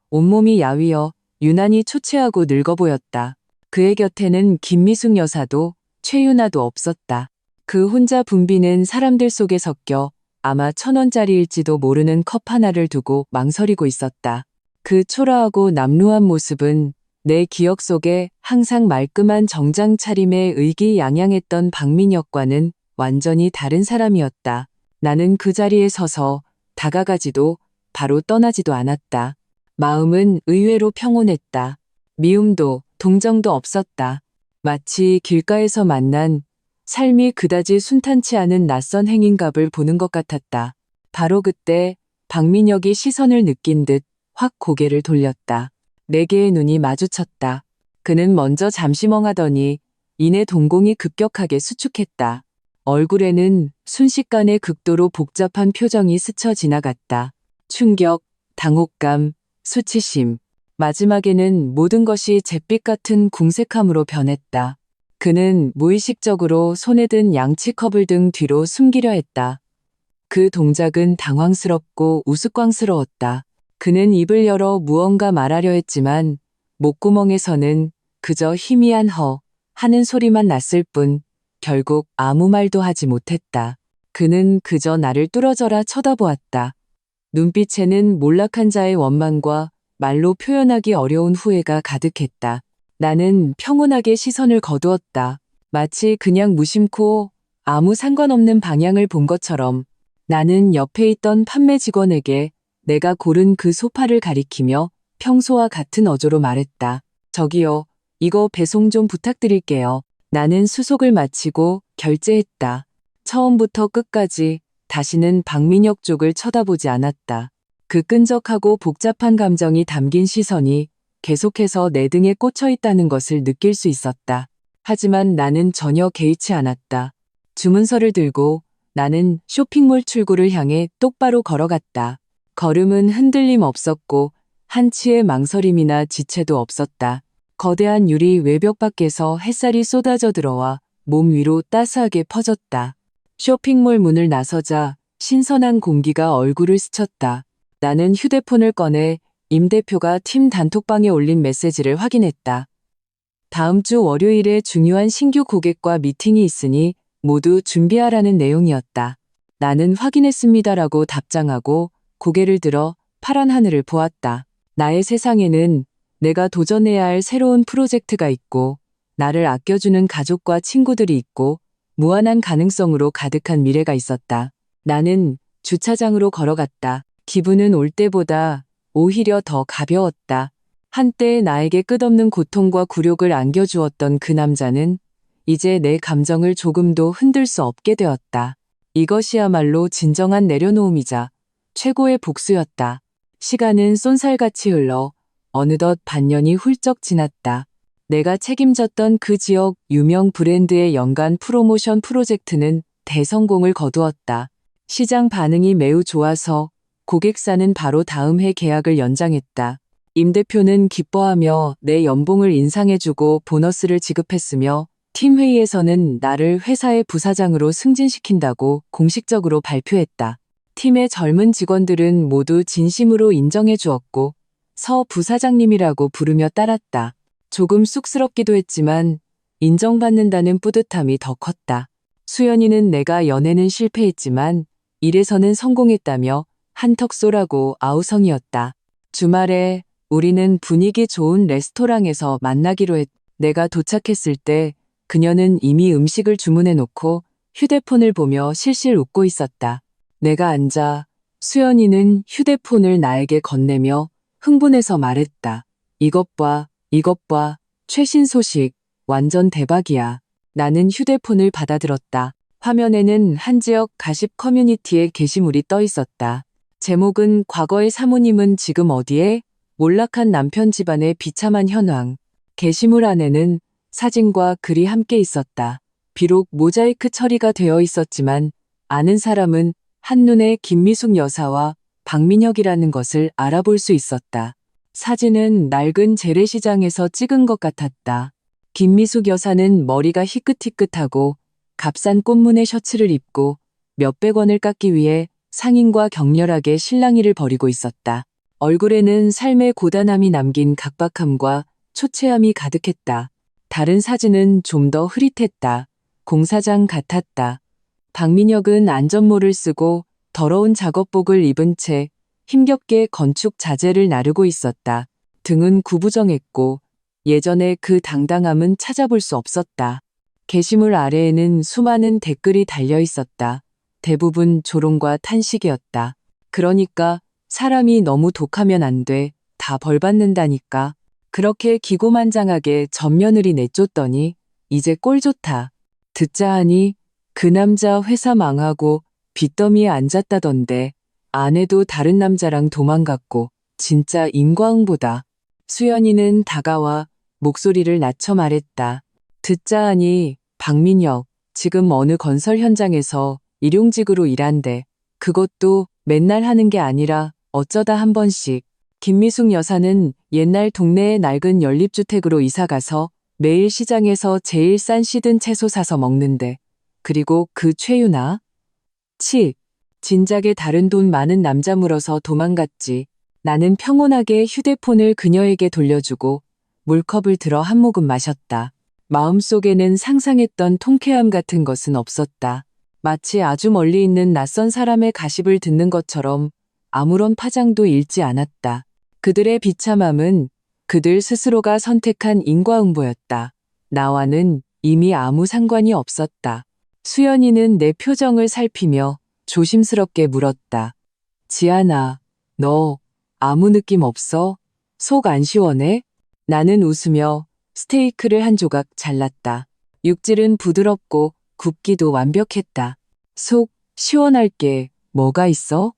온몸이 야위어 유난히 초췌하고 늙어 보였다. 그의 곁에는 김미숙 여사도 최유나도 없었다. 그 혼자 붐비는 사람들 속에 섞여 아마 1,000원짜리일지도 모르는 컵 하나를 두고 망설이고 있었다. 그 초라하고 남루한 모습은 내 기억 속에 항상 말끔한 정장 차림에 의기양양했던 박민혁과는 완전히 다른 사람이었다. 나는 그 자리에 서서 다가가지도 바로 떠나지도 않았다. 마음은 의외로 평온했다. 미움도 동정도 없었다. 마치 길가에서 만난 삶이 그다지 순탄치 않은 낯선 행인갑을 보는 것 같았다. 바로 그때 박민혁이 시선을 느낀 듯 확 고개를 돌렸다. 네 개의 눈이 마주쳤다. 그는 먼저 잠시 멍하더니 이내 동공이 급격하게 수축했다. 얼굴에는 순식간에 극도로 복잡한 표정이 스쳐 지나갔다. 충격, 당혹감, 수치심. 마지막에는 모든 것이 잿빛 같은 궁색함으로 변했다. 그는 무의식적으로 손에 든 양치컵을 등 뒤로 숨기려 했다. 그 동작은 당황스럽고 우스꽝스러웠다. 그는 입을 열어 무언가 말하려 했지만 목구멍에서는 그저 희미한 허 하는 소리만 났을 뿐 결국 아무 말도 하지 못했다. 그는 그저 나를 뚫어져라 쳐다보았다. 눈빛에는 몰락한 자의 원망과 말로 표현하기 어려운 후회가 가득했다. 나는 평온하게 시선을 거두었다. 마치 그냥 무심코 아무 상관없는 방향을 본 것처럼. 나는 옆에 있던 판매 직원에게 내가 고른 그 소파를 가리키며 평소와 같은 어조로 말했다. 저기요, 이거 배송 좀 부탁드릴게요. 나는 수속을 마치고 결제했다. 처음부터 끝까지 다시는 박민혁 쪽을 쳐다보지 않았다. 그 끈적하고 복잡한 감정이 담긴 시선이 계속해서 내 등에 꽂혀 있다는 것을 느낄 수 있었다. 하지만 나는 전혀 개의치 않았다. 주문서를 들고 나는 쇼핑몰 출구를 향해 똑바로 걸어갔다. 걸음은 흔들림 없었고 한치의 망설임이나 지체도 없었다. 거대한 유리 외벽 밖에서 햇살이 쏟아져 들어와 몸 위로 따스하게 퍼졌다. 쇼핑몰 문을 나서자 신선한 공기가 얼굴을 스쳤다. 나는 휴대폰을 꺼내 임 대표가 팀 단톡방에 올린 메시지를 확인했다. 다음 주 월요일에 중요한 신규 고객과 미팅이 있으니 모두 준비하라는 내용이었다. 나는 확인했습니다라고 답장하고 고개를 들어 파란 하늘을 보았다. 나의 세상에는 내가 도전해야 할 새로운 프로젝트가 있고 나를 아껴주는 가족과 친구들이 있고 무한한 가능성으로 가득한 미래가 있었다. 나는 주차장으로 걸어갔다. 기분은 올 때보다 오히려 더 가벼웠다. 한때 나에게 끝없는 고통과 굴욕을 안겨주었던 그 남자는 이제 내 감정을 조금도 흔들 수 없게 되었다. 이것이야말로 진정한 내려놓음이자 최고의 복수였다. 시간은 쏜살같이 흘러 어느덧 반년이 훌쩍 지났다. 내가 책임졌던 그 지역 유명 브랜드의 연간 프로모션 프로젝트는 대성공을 거두었다. 시장 반응이 매우 좋아서 고객사는 바로 다음 해 계약을 연장했다. 임 대표는 기뻐하며 내 연봉을 인상해주고 보너스를 지급했으며 팀 회의에서는 나를 회사의 부사장으로 승진시킨다고 공식적으로 발표했다. 팀의 젊은 직원들은 모두 진심으로 인정해 주었고 서 부사장님이라고 부르며 따랐다. 조금 쑥스럽기도 했지만 인정받는다는 뿌듯함이 더 컸다. 수연이는 내가 연애는 실패했지만 일에서는 성공했다며 한턱 쏘라고 아우성이었다. 주말에 우리는 분위기 좋은 레스토랑에서 만나기로 했. 내가 도착했을 때 그녀는 이미 음식을 주문해 놓고 휴대폰을 보며 실실 웃고 있었다. 내가 앉아 수연이는 휴대폰을 나에게 건네며 흥분해서 말했다. 이것 봐, 이것 봐, 최신 소식, 완전 대박이야. 나는 휴대폰을 받아들었다. 화면에는 한 지역 가십 커뮤니티의 게시물이 떠 있었다. 제목은 과거의 사모님은 지금 어디에? 몰락한 남편 집안의 비참한 현황. 게시물 안에는 사진과 글이 함께 있었다. 비록 모자이크 처리가 되어 있었지만 아는 사람은 한눈에 김미숙 여사와 박민혁이라는 것을 알아볼 수 있었다. 사진은 낡은 재래시장에서 찍은 것 같았다. 김미숙 여사는 머리가 희끗희끗하고 값싼 꽃무늬 셔츠를 입고 몇백 원을 깎기 위해 상인과 격렬하게 실랑이를 벌이고 있었다. 얼굴에는 삶의 고단함이 남긴 각박함과 초췌함이 가득했다. 다른 사진은 좀 더 흐릿했다. 공사장 같았다. 박민혁은 안전모를 쓰고 더러운 작업복을 입은 채 힘겹게 건축 자재를 나르고 있었다. 등은 구부정했고 예전의 그 당당함은 찾아볼 수 없었다. 게시물 아래에는 수많은 댓글이 달려 있었다. 대부분 조롱과 탄식이었다. 그러니까 사람이 너무 독하면 안 돼. 다 벌받는다니까. 그렇게 기고만장하게 전며느리 내쫓더니 이제 꼴 좋다. 듣자 하니 그 남자 회사 망하고 빚더미에 앉았다던데 아내도 다른 남자랑 도망갔고 진짜 인과응보다. 수연이는 다가와 목소리를 낮춰 말했다. 듣자 하니 박민혁 지금 어느 건설 현장에서 일용직으로 일한대. 그것도 맨날 하는 게 아니라 어쩌다 한 번씩. 김미숙 여사는 옛날 동네의 낡은 연립주택으로 이사가서 매일 시장에서 제일 싼 시든 채소 사서 먹는데. 그리고 그 최유나? 치, 진작에 다른 돈 많은 남자 물어서 도망갔지. 나는 평온하게 휴대폰을 그녀에게 돌려주고 물컵을 들어 한 모금 마셨다. 마음속에는 상상했던 통쾌함 같은 것은 없었다. 마치 아주 멀리 있는 낯선 사람의 가십을 듣는 것처럼 아무런 파장도 일지 않았다. 그들의 비참함은 그들 스스로가 선택한 인과응보였다. 나와는 이미 아무 상관이 없었다. 수연이는 내 표정을 살피며 조심스럽게 물었다. 지안아, 너 아무 느낌 없어? 속 안 시원해? 나는 웃으며 스테이크를 한 조각 잘랐다. 육질은 부드럽고 굽기도 완벽했다. 속 시원할 게 뭐가 있어?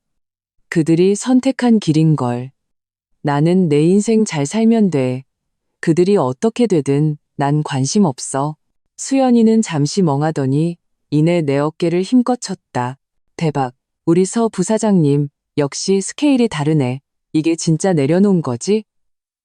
그들이 선택한 길인걸. 나는 내 인생 잘 살면 돼. 그들이 어떻게 되든 난 관심 없어. 수연이는 잠시 멍하더니 이내 내 어깨를 힘껏 쳤다. 대박. 우리 서 부사장님 역시 스케일이 다르네. 이게 진짜 내려놓은 거지?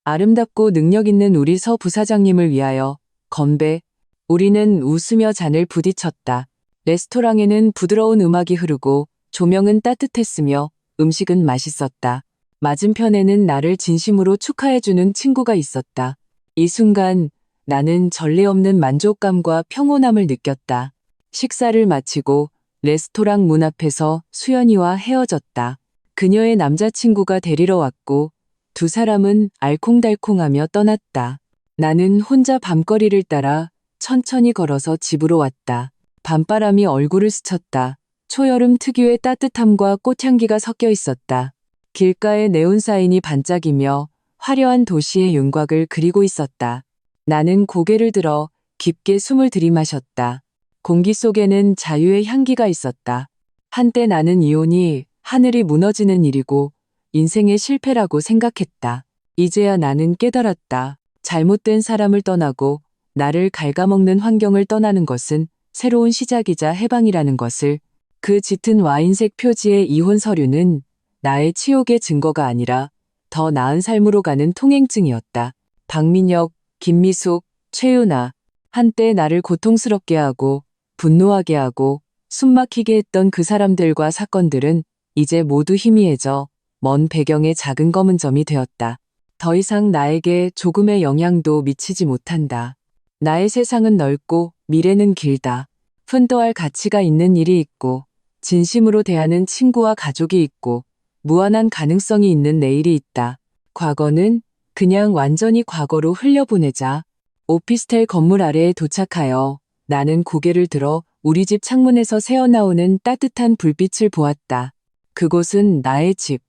아름답고 능력 있는 우리 서 부사장님을 위하여 건배. 우리는 웃으며 잔을 부딪혔다. 레스토랑에는 부드러운 음악이 흐르고 조명은 따뜻했으며 음식은 맛있었다. 맞은편에는 나를 진심으로 축하해주는 친구가 있었다. 이 순간 나는 전례 없는 만족감과 평온함을 느꼈다. 식사를 마치고 레스토랑 문 앞에서 수연이와 헤어졌다. 그녀의 남자친구가 데리러 왔고 두 사람은 알콩달콩하며 떠났다. 나는 혼자 밤거리를 따라 천천히 걸어서 집으로 왔다. 밤바람이 얼굴을 스쳤다. 초여름 특유의 따뜻함과 꽃향기가 섞여 있었다. 길가에 네온사인이 반짝이며 화려한 도시의 윤곽을 그리고 있었다. 나는 고개를 들어 깊게 숨을 들이마셨다. 공기 속에는 자유의 향기가 있었다. 한때 나는 이혼이 하늘이 무너지는 일이고 인생의 실패라고 생각했다. 이제야 나는 깨달았다. 잘못된 사람을 떠나고 나를 갉아먹는 환경을 떠나는 것은 새로운 시작이자 해방이라는 것을. 그 짙은 와인색 표지의 이혼 서류는 나의 치욕의 증거가 아니라 더 나은 삶으로 가는 통행증이었다. 박민혁, 김미숙, 최유나. 한때 나를 고통스럽게 하고 분노하게 하고 숨막히게 했던 그 사람들과 사건들은 이제 모두 희미해져 먼 배경의 작은 검은 점이 되었다. 더 이상 나에게 조금의 영향도 미치지 못한다. 나의 세상은 넓고 미래는 길다.奮斗할 가치가 있는 일이 있고 진심으로 대하는 친구와 가족이 있고 무한한 가능성이 있는 내일이 있다. 과거는 그냥 완전히 과거로 흘려보내자. 오피스텔 건물 아래에 도착하여 나는 고개를 들어 우리 집 창문에서 새어나오는 따뜻한 불빛을 보았다. 그곳은 나의 집.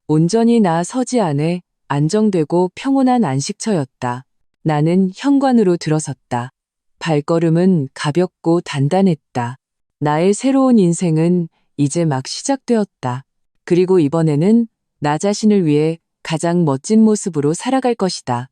온전히 나 서지 안에 안정되고 평온한 안식처였다. 나는 현관으로 들어섰다. 발걸음은 가볍고 단단했다. 나의 새로운 인생은 이제 막 시작되었다. 그리고 이번에는 나 자신을 위해 가장 멋진 모습으로 살아갈 것이다.